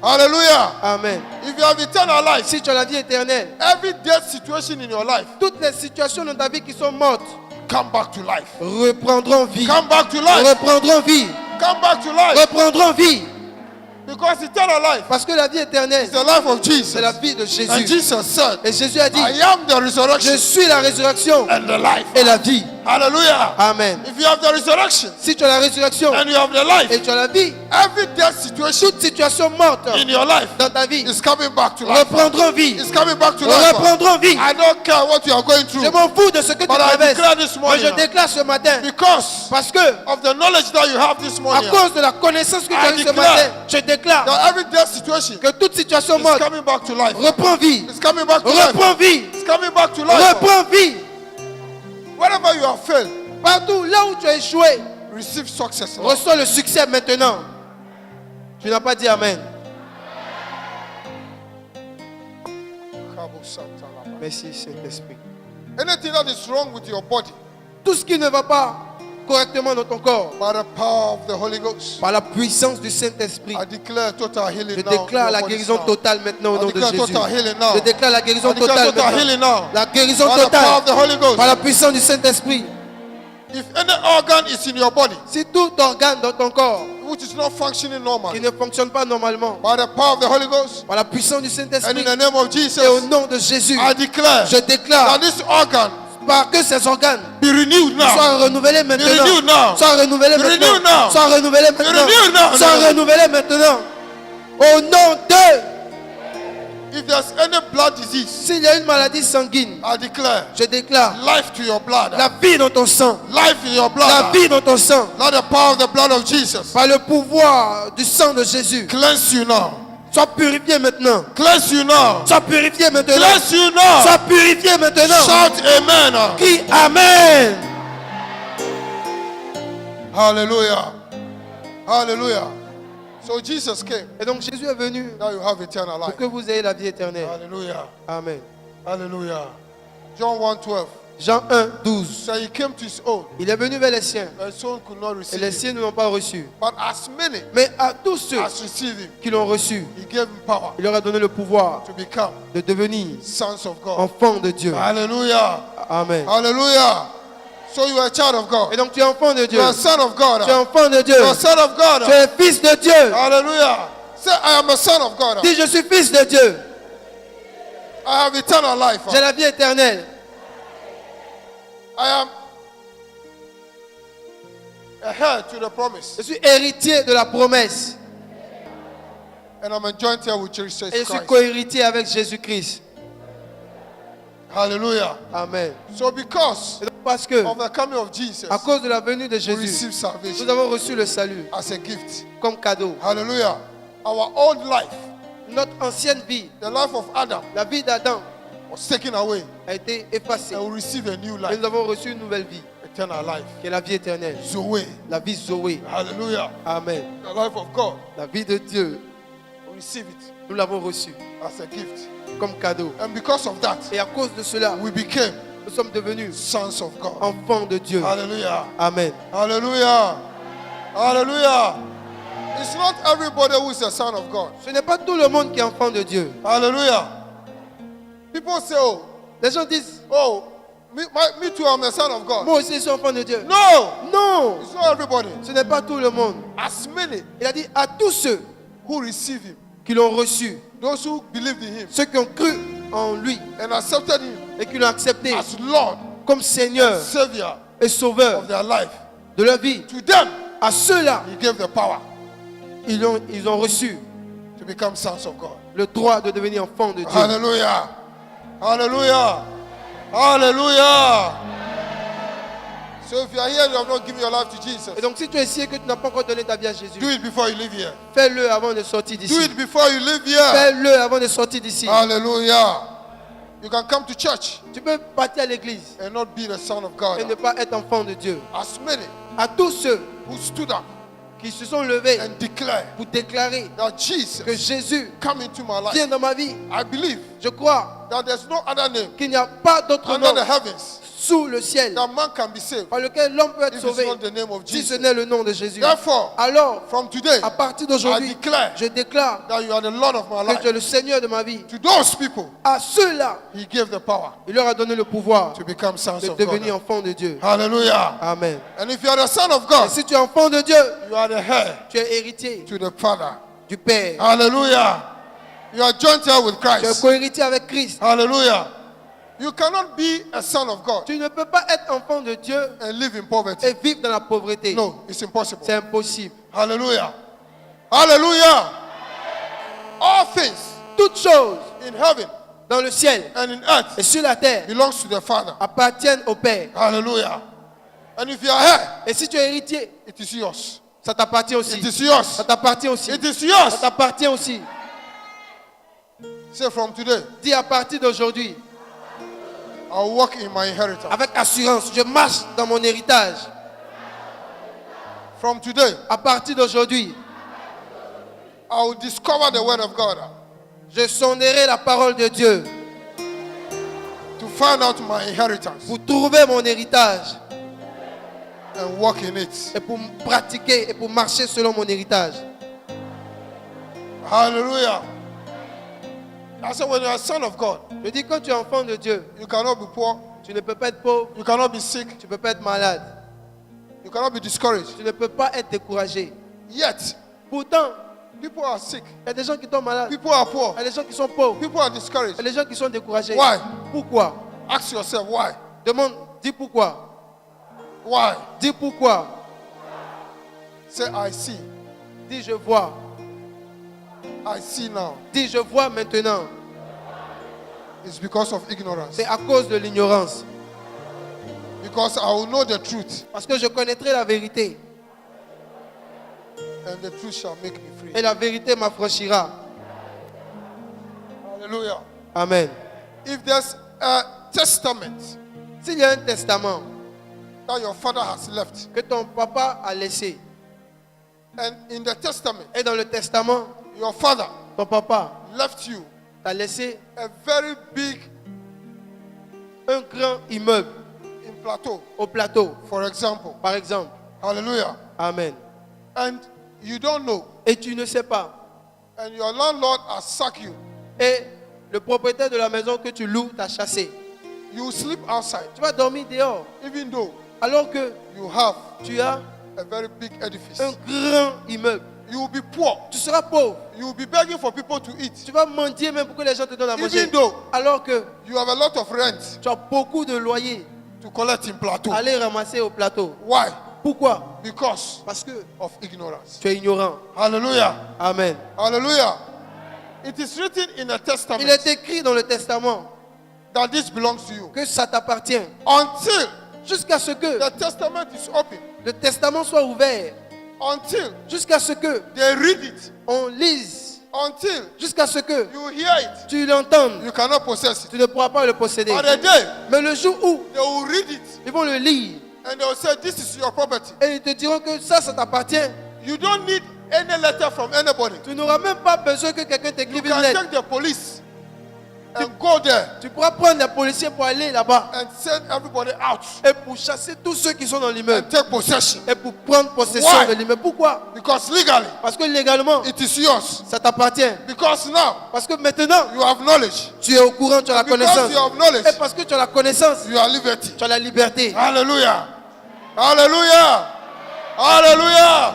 Hallelujah. Amen. If you have eternal life, Si tu as la vie éternelle, every death situation in your life toutes les situations dans ta vie qui sont mortes come back to life. reprendront vie. Come back to life. Reprendront vie. Come back to life. Reprendront vie. Because eternal life Parce que la vie éternelle, is the life of Jesus. c'est la vie de And Jésus. Jesus said, Et Jésus a dit, I am the je resurrection suis la résurrection and the life. et la vie. Hallelujah. Amen. If you have the resurrection Si tu as la résurrection and you have the et life, tu as la vie, every death situation toute situation morte in your life dans ta vie is coming back to life. reprendront vie. It's coming back to life. Reprendront vie. I don't care what you are going through Je m'en fous de ce que tu But I traverses. declare this Mais morning, je déclare ce matin, because parce que of the knowledge that you have this à morning, cause de la connaissance que tu as eue ce declare matin, je déclare that every death situation que toute situation is morte coming back to life. reprend vie. It's coming back to life. Reprend vie. It's coming back to life. Reprend vie. Wherever you have failed, Partout là où tu as échoué, receive success. now. reçois le succès maintenant. Tu n'as pas dit Amen. Merci Saint-Esprit. Anything that is wrong with your body, Tout ce qui ne va pas correctement dans ton corps, by the power of the Holy Ghost, par la puissance du Saint-Esprit, I declare total healing je now. déclare in la your bodies guérison now. totale maintenant au I nom de declare Jésus. total healing now. Je déclare la guérison I declare totale total maintenant. healing now. La guérison By the power totale of the Holy Ghost. par la puissance du Saint-Esprit. If any organ is in your body Si tout organe dans ton corps which is not functioning qui normally, ne fonctionne pas normalement, by the power of the Holy Ghost par la puissance du and Saint-Esprit in the name of et au Jesus, nom de Jésus, I declare je that déclare this organ par que ces organes be renewed now. soient renouvelés Be renewed maintenant. now. Soient renouvelés Be renewed maintenant. now. Soient renouvelés renewed now. maintenant. Soient renouvelés maintenant. Au nom de... If there's any blood disease, S'il y a une maladie sanguine, I declare je déclare life to your blood. la vie dans ton sang. Life in your La blood. vie dans ton sang. Not the power of the blood of Jesus. Par le pouvoir du sang de Jésus. Cleanse you now. Sois purifié maintenant. Cleanse you now. Sois purifié maintenant. Cleanse you now. Sois purifié maintenant. Shout amen. Crie Amen. Hallelujah. Hallelujah. So Jesus came. Et donc Jésus est venu Now you have eternal pour life. que vous ayez la vie éternelle. Hallelujah. Amen. Hallelujah. John 1:12. Jean 1, 12. So he came to his own. Il est venu vers les siens The son could not et receive les him. siens ne l'ont pas reçu. But as many Mais à tous ceux as received him, qui l'ont reçu, he gave him power il leur a donné le pouvoir to become de devenir sons of God. enfants de Dieu. Hallelujah. Amen. Hallelujah. So you are a child of Et God. donc tu es enfant de Dieu. You are a son of God. Tu es enfant de Dieu. You are a son of God. Tu es fils de Dieu. Hallelujah. Say, I am a son of God. Dis, je suis fils de Dieu. I have eternal life. J'ai la vie éternelle. I am a heir to the promise. Je suis héritier de la promesse. And I'm a joint heir with Jesus Et je suis Christ. co-héritier avec Jésus-Christ. Hallelujah. Amen. So because Et donc parce que, of the coming of Jesus, à cause de la venue de we Jésus, receive nous salvation avons reçu le salut as a gift. comme cadeau. Hallelujah. Our old life, Notre ancienne vie, the life of Adam, la vie d'Adam, was taken away. a été effacée. And we receive a new Et life, nous avons reçu une nouvelle vie, eternal life. qui est la vie éternelle. Zoe. La vie Zoé. Hallelujah. Amen. The life of God. La vie de Dieu, We receive it nous l'avons reçue as a gift. comme cadeau. And because of that, Et à cause de cela, we became nous sommes devenus sons of God. enfants de Dieu. Hallelujah. Amen. Hallelujah. Hallelujah. It's not everybody who is a son of God. Ce n'est pas tout le monde qui est enfant de Dieu. Hallelujah. People say, oh, Les gens disent, Oh, me too, I'm a son of God. moi aussi je suis enfant de Dieu. No, Non, it's not everybody. ce n'est pas tout le monde. As many Il a dit à tous ceux who receive him, qui l'ont reçu, those who believed in him ceux qui ont cru en lui and accepted him et qui l'ont accepté as Lord, comme Seigneur Savior et Sauveur of their life, de leur vie, to them à ceux-là, he gave the power ils ont reçu to become sons of God. le droit de devenir enfants de Dieu. Hallelujah. Hallelujah. Hallelujah. So if you are here, you have not given your life to Jesus. Et donc si tu es ici et que tu n'as pas encore donné ta vie à Jésus, Do it before you leave here. fais-le avant de sortir Do d'ici. it before you leave here. Fais-le avant de sortir d'ici. Hallelujah. You can come to church Tu peux partir à l'église and not be the son of et ne God. pas être enfant de Dieu. As many À tous ceux who stood up qui se sont levés and declared pour déclarer that que Jesus Jésus come into my life, vient dans ma vie, I believe je crois that there's no other name qu'il n'y a pas d'autre under nom the heavens sous le ciel that man can be saved par lequel l'homme peut être if it's sauvé not the name of si ce Jesus. n'est le nom de Jésus. Therefore, Alors, from today, à partir I d'aujourd'hui, declare je déclare that you are the Lord of my que tu es life. le Seigneur de ma vie. To those people, À ceux-là, he gave the power il leur a donné le pouvoir to become sons de of devenir God. enfants de Dieu. Hallelujah. Amen. And if you are the son of Et God, si tu es enfant de Dieu, you are the heir tu es héritier to the Father. du Père. Hallelujah. You are joint here with Tu es Christ. co-héritier avec Christ. Hallelujah. You cannot be a son of God Tu ne peux pas être enfant de Dieu and live in poverty. et vivre dans la pauvreté. No, it's impossible. C'est impossible. Hallelujah. Hallelujah. All things Toutes choses in heaven dans le ciel and in earth et sur la terre belongs to the Father. appartiennent au Père. Hallelujah. And if you are here, Et si tu es héritier, it is yours. ça t'appartient aussi. It is yours. Ça t'appartient aussi. It is Ça yours. t'appartient aussi. Say from today, Dis à partir d'aujourd'hui, I'll walk in my inheritance. avec assurance, je marche dans mon héritage. From today, À partir d'aujourd'hui, I will discover the word of God je sonnerai la parole de Dieu to find out my inheritance pour trouver mon héritage and walk in it. et pour pratiquer et pour marcher selon mon héritage. Hallelujah. I said, when you are a son of God, Je dis, quand tu es enfant de Dieu, you cannot be poor, tu ne peux pas être pauvre, you cannot be sick, tu ne peux pas être malade, you cannot be discouraged. tu ne peux pas être découragé. Yet, Pourtant, people are sick, il y a des gens qui tombent malades, people are poor, il y a des gens qui sont pauvres, people are il y a discouraged. des gens qui sont découragés. Why? Pourquoi? Ask yourself, why? Demande, dis pourquoi. Why? Dis pourquoi. Say, I see. Dis je vois. I see now. Dis je vois maintenant. It's because of ignorance. C'est à cause de l'ignorance. Because I will know the truth, Parce que je connaîtrai la vérité. and the truth shall make me free. Et la vérité m'affranchira. Hallelujah. Amen. If there's a testament S'il y a un testament that your father has left, que ton papa a laissé, and in the testament, et dans le testament, your father ton papa left you t'a laissé a very big un grand immeuble in plateau, au plateau, for example. par exemple. Hallelujah. Amen. And you don't know, Et tu ne sais pas. and your landlord has sacked you. Et le propriétaire de la maison que tu loues t'a chassé. You sleep outside, Tu vas dormir dehors. even though Alors que you have tu as a very big edifice. un grand immeuble. You will be poor. Tu seras pauvre. You will be begging for people to eat, Tu vas mendier même pour que les gens te donnent à manger. even though Alors que you have a lot of rent tu as beaucoup de loyers to collect in plateau. à aller ramasser au plateau. Why? Pourquoi? Because Parce que of ignorance. tu es ignorant. Hallelujah. Amen. Hallelujah. It is written in the Il testament est écrit dans le testament that this belongs to you que ça t'appartient. until Jusqu'à ce que the testament is open, le testament soit ouvert. until Jusqu'à ce que they read it, on lise. until Jusqu'à ce que you hear it. tu l'entendes. You cannot possess it. Tu ne pourras pas le posséder. On the day Mais le jour où they will read it ils vont le lire and they will say, this is your property. et ils te diront que ça t'appartient, You don't need any letter from anybody. tu n'auras même pas besoin que quelqu'un You t'écrive une can lettre. take the police and go there Tu pourras prendre les policiers pour aller là-bas and send everybody out et pour chasser tous ceux qui sont dans l'immeuble and take possession. et pour prendre possession Why? de l'immeuble. Pourquoi? Because legally, Parce que légalement, it is yours. ça t'appartient. Because now, Parce que maintenant, you have knowledge. tu es au courant, tu as la Because connaissance. you have knowledge, Et parce que tu as la connaissance, you are liberty. tu as la liberté. Hallelujah. Hallelujah. Hallelujah.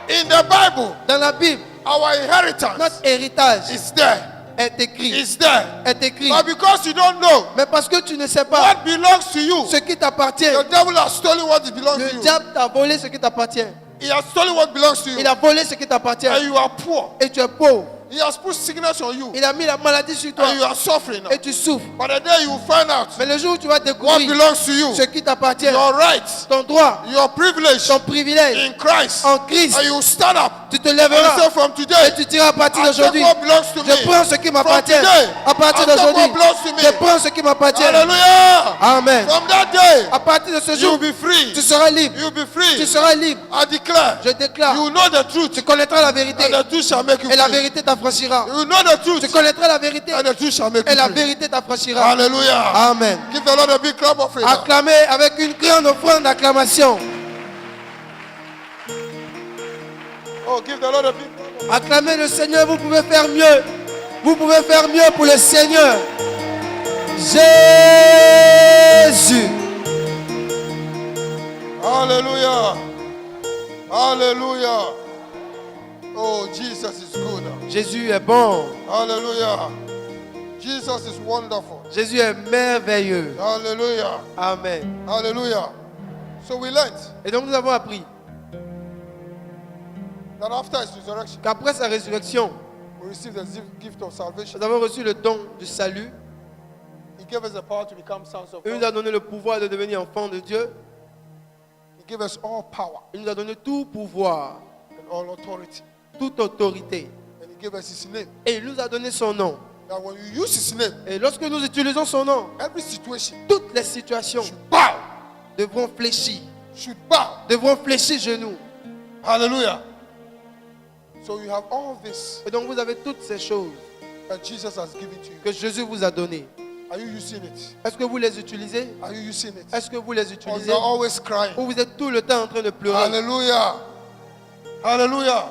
In the Bible, Dans la Bible, our inheritance notre héritage is there. est écrit. Is there. Est écrit. But because you don't know Mais parce que tu ne sais pas what belongs to you, ce qui t'appartient, the devil has stolen what belongs to le you. diable t'a volé ce qui t'appartient. He has stolen what belongs to you. Il a volé ce qui t'appartient. And you are poor. Et tu es pauvre. He has put sickness on you. Il a mis la maladie sur toi. And you are suffering now. Et tu souffres. But the day you will find out Mais le jour où tu vas what découvrir belongs to you, ce qui t'appartient, your rights, ton droit, your privilege ton privilège in Christ, en Christ, and you will stand up tu te and lèveras say from et today, tu diras à partir I take d'aujourd'hui, what belongs to me. je prends ce qui m'appartient. From today, À partir I take d'aujourd'hui, what belongs to me. je prends ce qui m'appartient. Hallelujah. Amen. From that day, À partir de ce you will jour, be free. tu seras libre. You will be Tu free. seras libre. I declare, Je déclare, you will know the truth, tu connaîtras la vérité. and the truth shall make you Et la free. vérité t'affranchira. You will know the truth, Tu connaîtras la vérité. and the truth shall make Et you la free. vérité t'affranchira. Hallelujah. Amen. Give the Lord a big clap of praise. Acclamez avec une grande offrande d'acclamation. Oh, give the Lord a big clap of Acclamez le Seigneur, vous pouvez faire mieux. Vous pouvez faire mieux pour le Seigneur. Jésus. Hallelujah. Hallelujah. Oh, Jesus is good. Jésus est bon. Hallelujah. Jesus is wonderful. Jésus est merveilleux. Hallelujah. Amen. Hallelujah. So we learned Et donc nous avons appris that after his resurrection, qu'après sa résurrection, we received the gift of salvation. nous avons reçu le don du salut. He gave us the power to become sons of Il nous God. a donné le pouvoir de devenir enfants de Dieu. He gave us all power Il nous a donné tout pouvoir, and all authority. toute autorité. And he gave us his name. Et il nous a donné son nom. That when you use his name, Et lorsque nous utilisons son nom, every situation toutes les situations should bow. devront fléchir. Should bow. Devront fléchir genoux. Hallelujah. So you have all this Et donc vous avez toutes ces choses that Jesus has given to you. que Jésus vous a données. Are you using it? Est-ce que vous les utilisez? Are you using it? Est-ce que vous les Or utilisez? you're always crying? Ou vous êtes tout le temps en train de pleurer? Hallelujah. Hallelujah.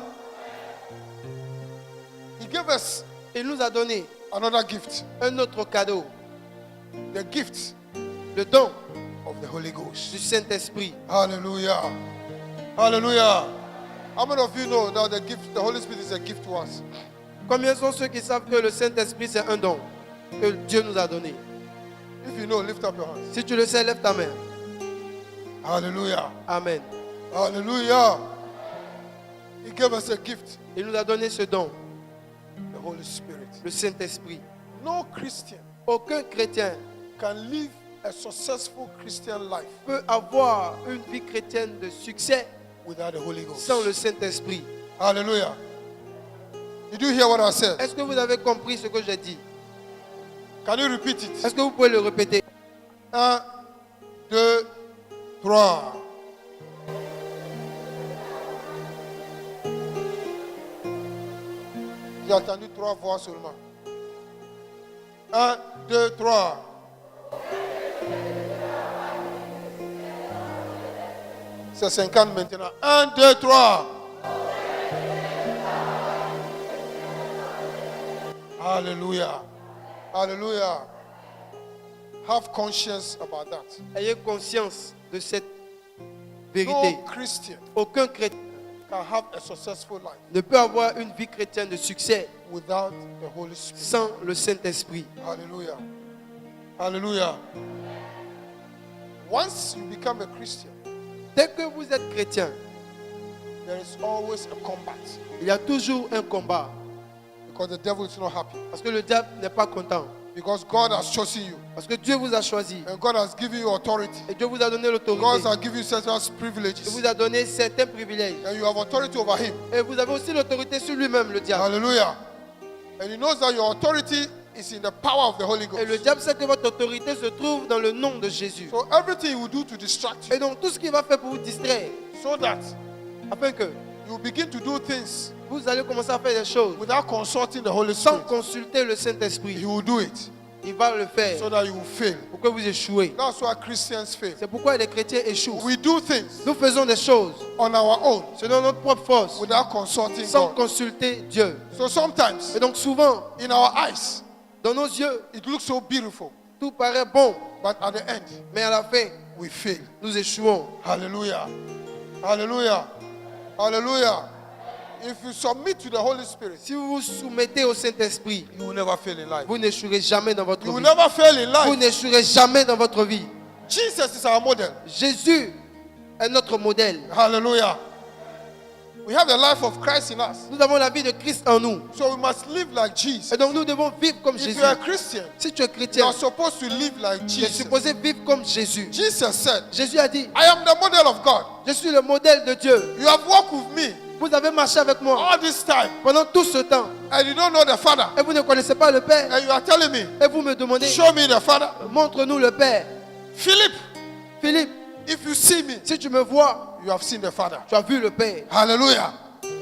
He gave us Il nous a donné another gift. un autre cadeau, The gift le don of the Holy Ghost. du Saint-Esprit. Hallelujah. Hallelujah. How many of you know that the Holy Spirit is a gift to us? Combien sont ceux qui savent que le Saint-Esprit c'est un don que Dieu nous a donné? If you know, lift up your hands. Si tu le sais, lève ta main. Hallelujah. Amen. Hallelujah. He gave us a gift, Il nous a donné ce don, the Holy Spirit. le Saint-Esprit. No Christian Aucun chrétien can live a successful Christian life peut avoir une vie chrétienne de succès without the Holy Ghost. sans le Saint-Esprit. Hallelujah. Did you hear what I said? Est-ce que vous avez compris ce que j'ai dit? Can you repeat it? Est-ce que vous pouvez le répéter? 1, 2, 3. J'ai entendu 3 voix seulement. 1, 2, 3. C'est 50 maintenant. 1, 2, 3. Hallelujah. Hallelujah. Have conscience about that. Ayez conscience de cette vérité. No Christian Aucun chrétien can have a successful life ne peut avoir une vie chrétienne de succès without the Holy Spirit. sans le Saint-Esprit. Hallelujah. Hallelujah. Once you become a Christian, Dès que vous êtes chrétien, there is always a combat il y a toujours un combat. because the devil is not happy. Parce que le diable n'est pas content. Because God has chosen you Parce que Dieu vous a choisi. and God has given you authority. Et Dieu vous a donné God l'autorité. has given you certain Il privileges vous a donné certains privilèges. and you have authority over him. Et vous avez aussi l'autorité sur lui-même, le diable. Hallelujah. And he knows that your authority is in the power of the Holy Et le Ghost. diable sait que votre autorité se trouve dans le nom de Jésus. So everything he will do to distract Et you donc tout ce qu'il va faire pour vous distraire, so that afin que You begin to do things vous allez commencer à faire des choses without consulting the Holy sans Spirit. consulter le Saint-Esprit. He will do it Il va le faire so that you will fail. pour que vous échouez. That's why Christians fail. C'est pourquoi les chrétiens échouent. We do things Nous faisons des choses on our own selon notre propre force, without consulting sans God. consulter Dieu. So sometimes Et donc souvent, in our eyes, dans nos yeux, it looks so beautiful, tout paraît bon, but at the end, mais à la fin, we fail. nous échouons. Hallelujah. Hallelujah. Hallelujah. If you submit to the Holy Spirit, Si vous vous soumettez au Saint-Esprit, you will never fail in life. vous n'échouerez jamais dans votre You will vie. never fail in Vous life. n'échouerez jamais dans votre vie. Jesus is our model. Jésus est notre modèle. Hallelujah. We have the life of Christ in us. Nous avons la vie de Christ en nous. So we must live like Jesus. Et donc nous devons vivre comme If Jésus. you are a Christian, Si tu es you chrétien, are supposed to live like tu es Jesus. supposé vivre comme Jésus. Jesus said, Jésus a dit, I am the model of God. je suis le modèle de Dieu. You have walked with me Vous avez marché avec moi all this time pendant tout ce temps. and you don't know the Father. Et vous ne connaissez pas le Père. And you are telling me, Et vous me demandez, show me the Father. montre-nous le Père. Philip, Philippe, if you see me, si tu me vois, you have seen the Father. tu as vu le Père. Hallelujah.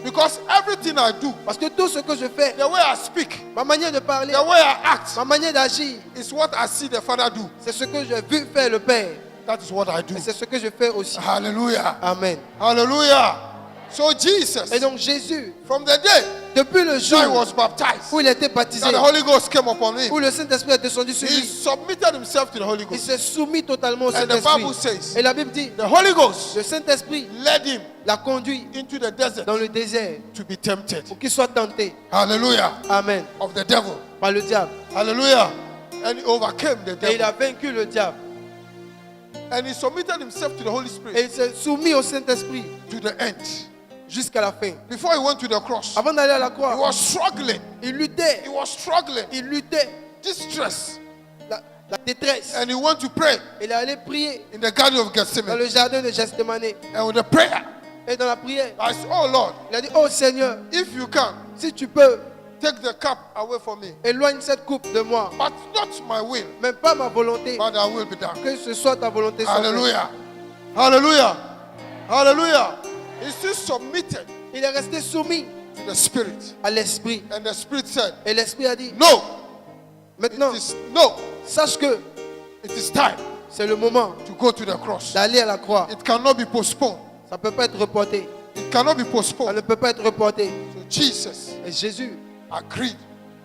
Because everything I do, Parce que tout ce que je fais, the way I speak, ma manière de parler, the way I act, ma manière d'agir, is what I see the Father do. c'est ce que j'ai vu faire le Père. That is what I do. Et c'est ce que je fais aussi. Hallelujah. Amen. Hallelujah. So Jesus, Et donc Jésus, from the day depuis le jour that he was baptized, où il a été baptisé, that the Holy Ghost came upon him, où le Saint-Esprit est descendu sur he lui, submitted himself to the Holy il Ghost. s'est soumis totalement au And the Bible Saint-Esprit. says, Et la Bible dit, the Holy Ghost le Saint-Esprit led him l'a conduit into the desert dans le désert to be tempted. pour qu'il soit tenté. Hallelujah. Amen. Of the devil. Par le diable. Hallelujah. And he overcame the Et il a devil. vaincu le diable. And he submitted himself to the Holy Et Spirit il s'est soumis au Saint-Esprit to the end. jusqu'à la fin. Before he went to the cross, Avant d'aller à la he croix, was struggling. il luttait. He was struggling. Il luttait. Distress. La détresse. And he went to pray Il est allé prier in the garden of dans Gethsemane. le jardin de Gethsemane. And with the prayer, Et dans la prière, I said, oh Lord, il a dit, oh Seigneur, if you can, si tu peux, take the cup away from me. éloigne cette coupe de moi. But not my will, Mais pas ma volonté. but thy will be done. Que ce soit ta volonté. soit faite. Hallelujah. Hallelujah. Hallelujah. He still submitted Il est resté soumis to the Spirit. à l'Esprit. And the Spirit said, Et l'Esprit a dit, no, maintenant, no, sache que it is time c'est le moment to go to the cross. d'aller à la croix. It cannot be postponed. Ça ne peut pas être reporté. It cannot be Ça postponed. ne peut pas être reporté. So Jesus Et Jésus agreed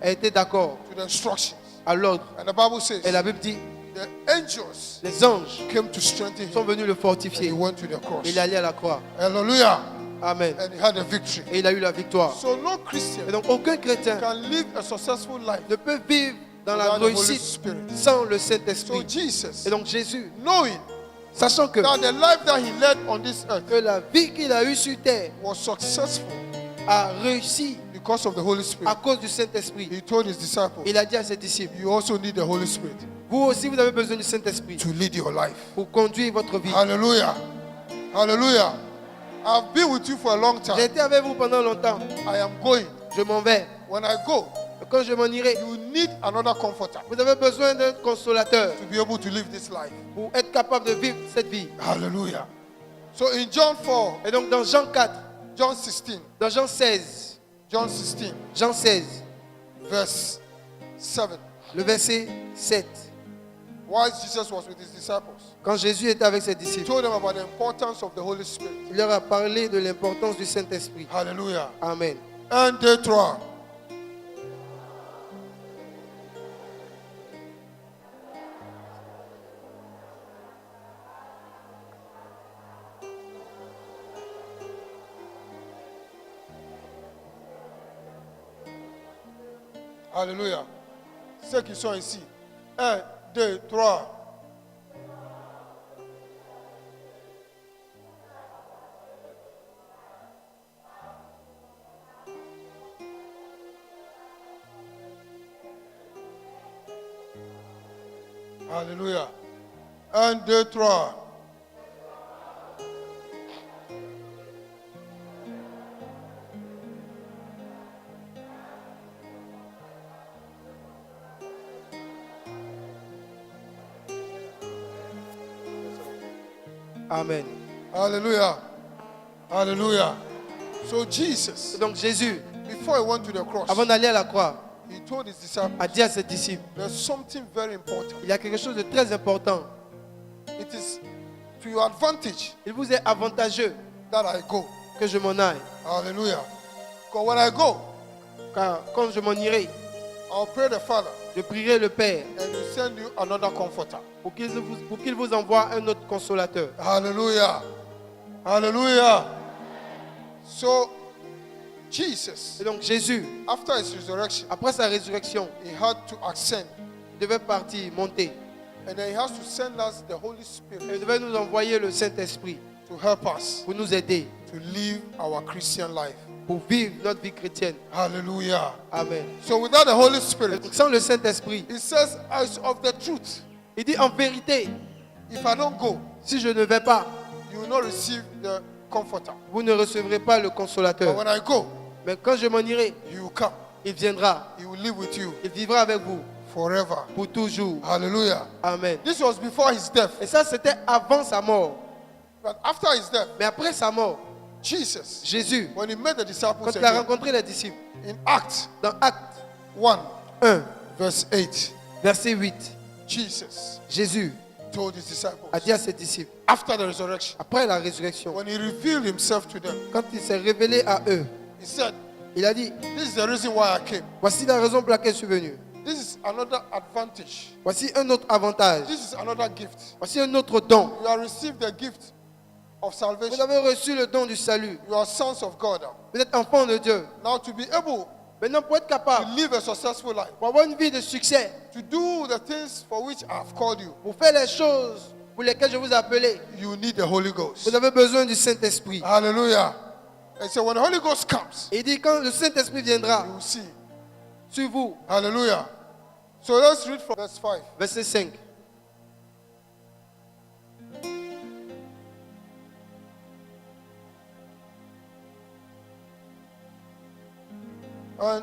a été d'accord to the instructions. à l'ordre. And the Bible says, Et la Bible dit, the angels les anges came to strengthen sont him. venus le And he fortifier. went to the cross. Il est allé à la croix. Hallelujah. Amen. And he had a victory. Et il a eu la victoire. So no Christian Et donc aucun chrétien can live a successful life ne peut vivre dans la without the Holy réussite Spirit. sans le So Saint-Esprit. Jesus, Et donc Jésus, knowing sachant que, that the life that he led on this earth que la vie qu'il a eue sur terre was successful a réussi because of the Holy à Spirit, cause du Saint-Esprit, he told his disciples, il a dit à ses disciples, you also need the Holy Spirit vous aussi vous avez besoin du Saint-Esprit to lead your life. pour conduire votre vie. Hallelujah. Hallelujah. I've been with you for a long J'ai time. été avec vous pendant longtemps. I am going. Je m'en vais. When I go, Et quand je m'en irai, you need another comforter vous avez besoin d'un consolateur to be able to live this life. pour être capable de vivre cette vie. Hallelujah. So in John 4, Et donc dans Jean 4, John 16, dans Jean 16, John 16, Jean 16, verse 7. le verset 7, While Jesus was with his disciples, quand Jésus était avec ses he disciples, told them about the importance of the Holy Spirit. il leur a parlé de l'importance du Saint-Esprit. Hallelujah. Amen. 1, 2, 3. Alléluia. Ceux qui sont ici. 1, 2, 3. Alléluia. 1, 2, 3. Amen. Alléluia. Alléluia. So Et Jesus, donc Jésus, before he went to the cross, avant d'aller à la croix, he told his disciples, a dit à ses disciples, there's something very important. il y a quelque chose de très important. It is to your advantage Il vous est avantageux that I go. que je m'en aille. Hallelujah. Because when I go, Car quand je m'en irai, I'll pray the Father je prierai le Père and he'll send you another comforter. pour qu'il vous envoie un autre consolateur. Hallelujah. Hallelujah. So, Jesus, Et donc Jésus, after his resurrection, après sa résurrection, he had to ascend. il devait partir, monter. And then he has to send us the Holy Et il Spirit devait nous envoyer le Saint-Esprit to help us pour nous aider, to live our Christian life. pour vivre notre vie chrétienne. Hallelujah. Amen. So without the Holy Et Spirit, donc sans le Saint-Esprit, it says, as of the truth, il dit en vérité, if I don't go, si je ne vais pas, you will not receive the comforter. vous ne recevrez pas le But consolateur. when I go, Mais quand je m'en irai, he will come. il viendra, He will live with you il vivra avec vous forever. pour toujours. Hallelujah. Amen. This was before his death. Et ça, c'était avant sa mort. But after his death, Mais après sa mort, Jesus, Jésus, when he met the disciples quand il a again, rencontré les disciples, in Acts dans Acte 1, 1, verse 8, verset 8, Jesus Jésus told his disciples, a dit à ses disciples, after the resurrection, après la résurrection, when he revealed himself to them, quand il s'est révélé à eux, he said, il a dit, this is the reason why I came. voici la raison pour laquelle je suis venu. This is another advantage. Voici un autre avantage. This is another gift. Voici un autre don. You have received the gift of Vous salvation. avez reçu le don du salut. You are sons of God. Vous êtes enfants de Dieu. Now to be able Maintenant, pour être to capable, live a successful life, pour avoir une vie de succès, to do the things for which I have called you, pour faire les choses pour lesquelles je vous ai appelé, you need the Holy Ghost. vous avez besoin du Saint-Esprit. Hallelujah. And so when the Holy Ghost comes, Et il dit, quand le Saint-Esprit viendra you will see. sur vous, Hallelujah. So let's read from verse 5. verset 5. Un,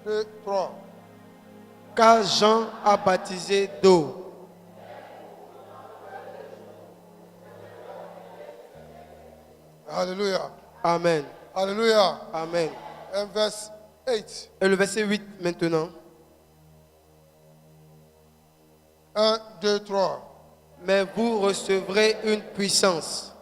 deux, trois. Car Jean a baptisé d'eau. Hallelujah. Amen. Hallelujah. Amen. And verse 8. Et le verset 8 maintenant. 1, 2, 3. Mais vous recevrez une puissance.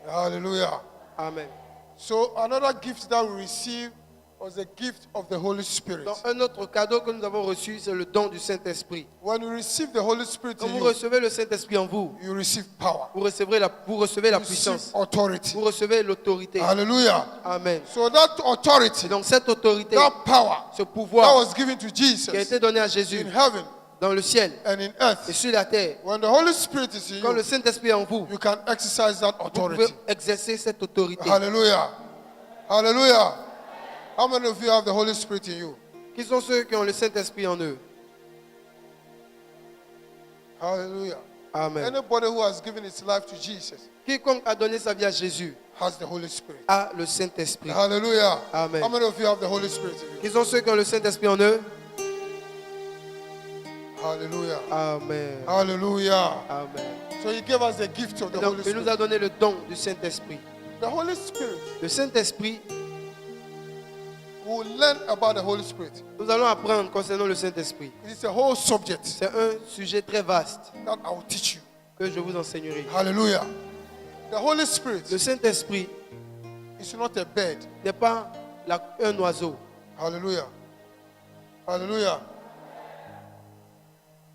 Hallelujah. Amen. So another gift that we received was the gift of the Holy Spirit. Donc un autre cadeau que nous avons reçu, c'est le don du Saint-Esprit. When you receive the Holy Spirit Quand in vous you, recevez le Saint-Esprit en vous, you receive power. vous recevez la You puissance. receive authority. Vous recevez l'autorité. Hallelujah. Amen. So that authority, Et donc cette autorité, that power ce that pouvoir was given to qui a Jesus été donné à Jésus in heaven dans le ciel and in et earth, sur la terre, when the Holy Spirit is in quand le you, Saint-Esprit est en vous, you can exercise that vous pouvez authority. exercer cette autorité. Hallelujah. Hallelujah. How many of you have the Holy Spirit in you? Qui sont ceux qui ont le Saint-Esprit en eux? Hallelujah. Amen. Anybody who has given his life to Jesus Quiconque a donné sa vie à Jésus has the Holy Spirit. a le Saint-Esprit. Hallelujah. Amen. How many of you have the Holy Spirit in you? Qui sont ceux qui ont le Saint-Esprit en eux? Hallelujah. Amen. Hallelujah. Amen. So he gave us the gift of the Et donc, Holy il nous Spirit. a donné le don du Saint-Esprit. The Holy Spirit, Le Saint-Esprit, we will learn about the Holy Spirit. nous allons apprendre concernant le Saint-Esprit. It is a whole subject C'est un sujet très vaste that I will teach you. que je vous enseignerai. Hallelujah. The Holy Le Spirit Saint-Esprit is not a bird. n'est pas un oiseau. Hallelujah. Hallelujah.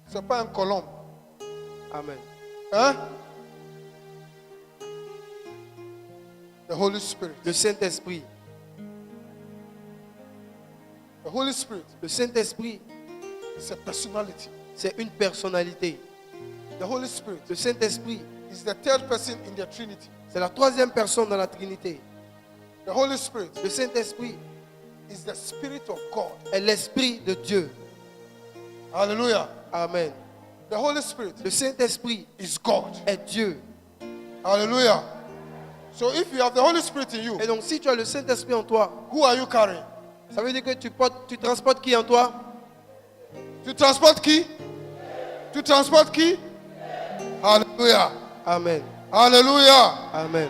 C'est pas un colombe. Amen. Hein? The Holy Spirit. Le Saint-Esprit. The Holy Spirit Le Saint-Esprit, is a personality. c'est une personnalité. The Holy Spirit Le Saint-Esprit, is the third person in the Trinity. c'est la troisième personne dans la Trinité. The Holy Spirit Le Saint-Esprit is the Spirit of God. est l'Esprit de Dieu. Hallelujah. Amen. The Holy Spirit Le Saint-Esprit is God. est Dieu. Hallelujah. So if you have the Holy Spirit in you, Et donc, si tu as le Saint-Esprit en toi, who are you carrying? Ça veut dire que tu transportes qui en toi? Tu transportes qui? Tu transportes qui? Alléluia. Amen. Alléluia. Amen.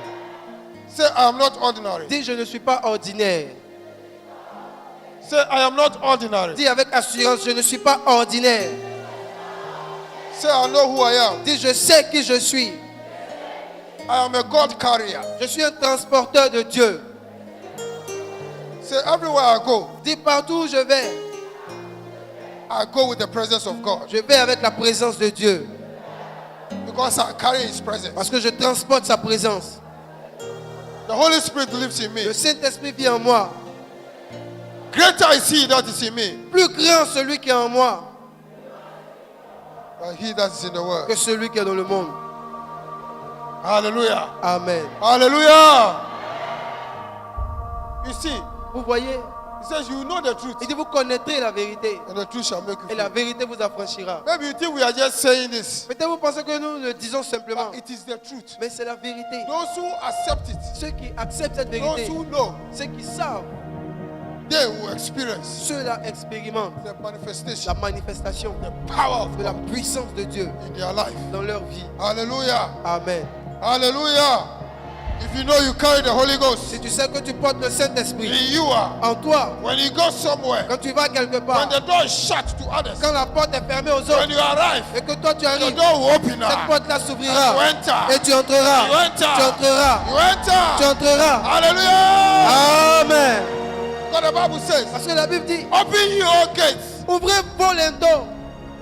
Say, I am not ordinary. Dis, je ne suis pas ordinaire. Say, I am not ordinary. Dis avec assurance, je ne suis pas ordinaire. Say, I know who I am. Dis, je sais qui je suis. I am a God carrier. Je suis un transporteur de Dieu. Say, everywhere I go, Dis, partout où je vais, I go with the presence of God. je vais avec la présence de Dieu. Because I carry His presence. Parce que je transporte sa présence. The Holy Spirit lives in me. Le Saint-Esprit vit en moi. Greater is He that is in me Plus grand celui qui est en moi than He that is in the world. que celui qui est dans le monde. Hallelujah. Amen. Hallelujah. You see, Vous voyez, He says, you know the truth, il dit vous connaîtrez la vérité and the truth shall make you et la free. vérité vous affranchira. Maybe you think we are just saying this, Peut-être vous pensez que nous le disons simplement, but it is the truth. mais c'est la vérité. Those who accept it, Ceux qui acceptent cette those vérité, who know, ceux qui savent, they will experience ceux-là expérimentent the manifestation, la manifestation the power of de la God puissance de Dieu in their life. dans leur vie. Hallelujah. Amen. Hallelujah. If you know you carry the Holy Ghost Si tu sais que tu portes le Saint-Esprit in you, en toi, when you go somewhere, quand tu vas quelque when part, the door is shut to others, quand la porte est fermée aux when autres you arrive, et que toi tu the arrives, door will open cette now. porte-là You s'ouvrira enter. et tu entreras. You enter. Tu entreras. You enter. Tu entreras. Hallelujah. Amen. God, the Bible says, Parce que la Bible dit, open your gates ouvrez vos linteaux,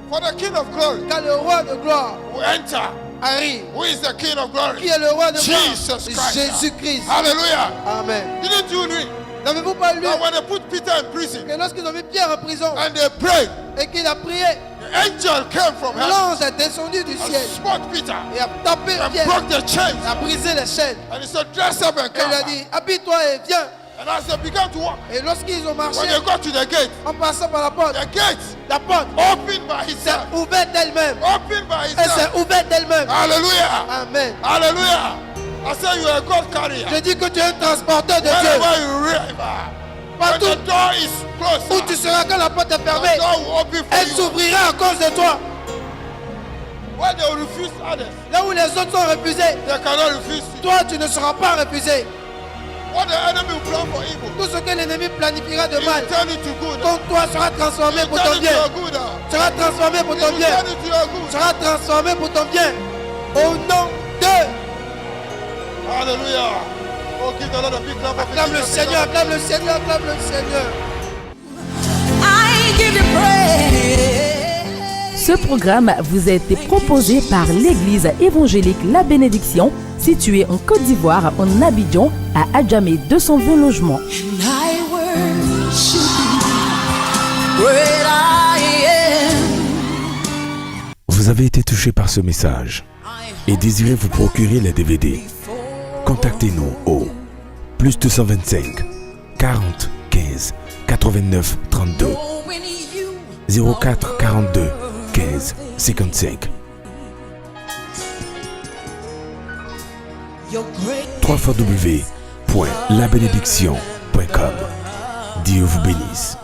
for the King of glory car le roi de gloire will enter. arrive. Who is the King of glory? Qui est le roi de gloire? Jesus Christ. Jésus-Christ. Hallelujah. Amen. Didn't you read N'avez-vous pas lu that when they put Peter in prison que lorsqu'ils ont mis Pierre en prison and they prayed, et qu'il a prié, the angel came from heaven l'ange est descendu du and ciel smote Peter et a tapé and Pierre, broke the chains. a brisé les chaînes. And he said, dress up and Et il come. a dit, habille-toi et viens. And as they began to walk, Et lorsqu'ils ont marché, when they got to the gate, en passant par la porte, the gate opened by s'est itself. ouverte d'elle-même. Opened by Elle s'est itself. ouverte d'elle-même. Hallelujah. Amen. Hallelujah. I say you are a God carrier. Je dis que tu es un transporteur de Dieu. Wherever you arrive, when Partout the door is où closed, tu seras quand la porte est the fermée, door will open for elle you. s'ouvrira à cause de toi. When they will refuse others, Là où les autres sont refusés, they cannot refuse you. toi tu ne seras pas refusé. What the enemy will plan for evil, Tout ce que l'ennemi planifiera de he mal, will turn it to good. ton toi sera transformé He will pour turn ton it bien. to your good. Sera transformé pour He ton will bien. turn it to your good. Sera transformé pour ton bien. Au nom de. Hallelujah. Oh, give the Lord a big clap of Acclame le Seigneur, acclame le Seigneur, acclame le Seigneur. I give you praise. Ce programme vous a été proposé par l'Église évangélique La Bénédiction, située en Côte d'Ivoire, en Abidjan, à Adjamé 220 logements. And I worship you, great I am. Vous avez été touché par ce message et désirez vous procurer les DVD. Contactez-nous au plus 225 40 15 89 32 04 42 15 55 www.labénédiction.com. Dieu vous bénisse.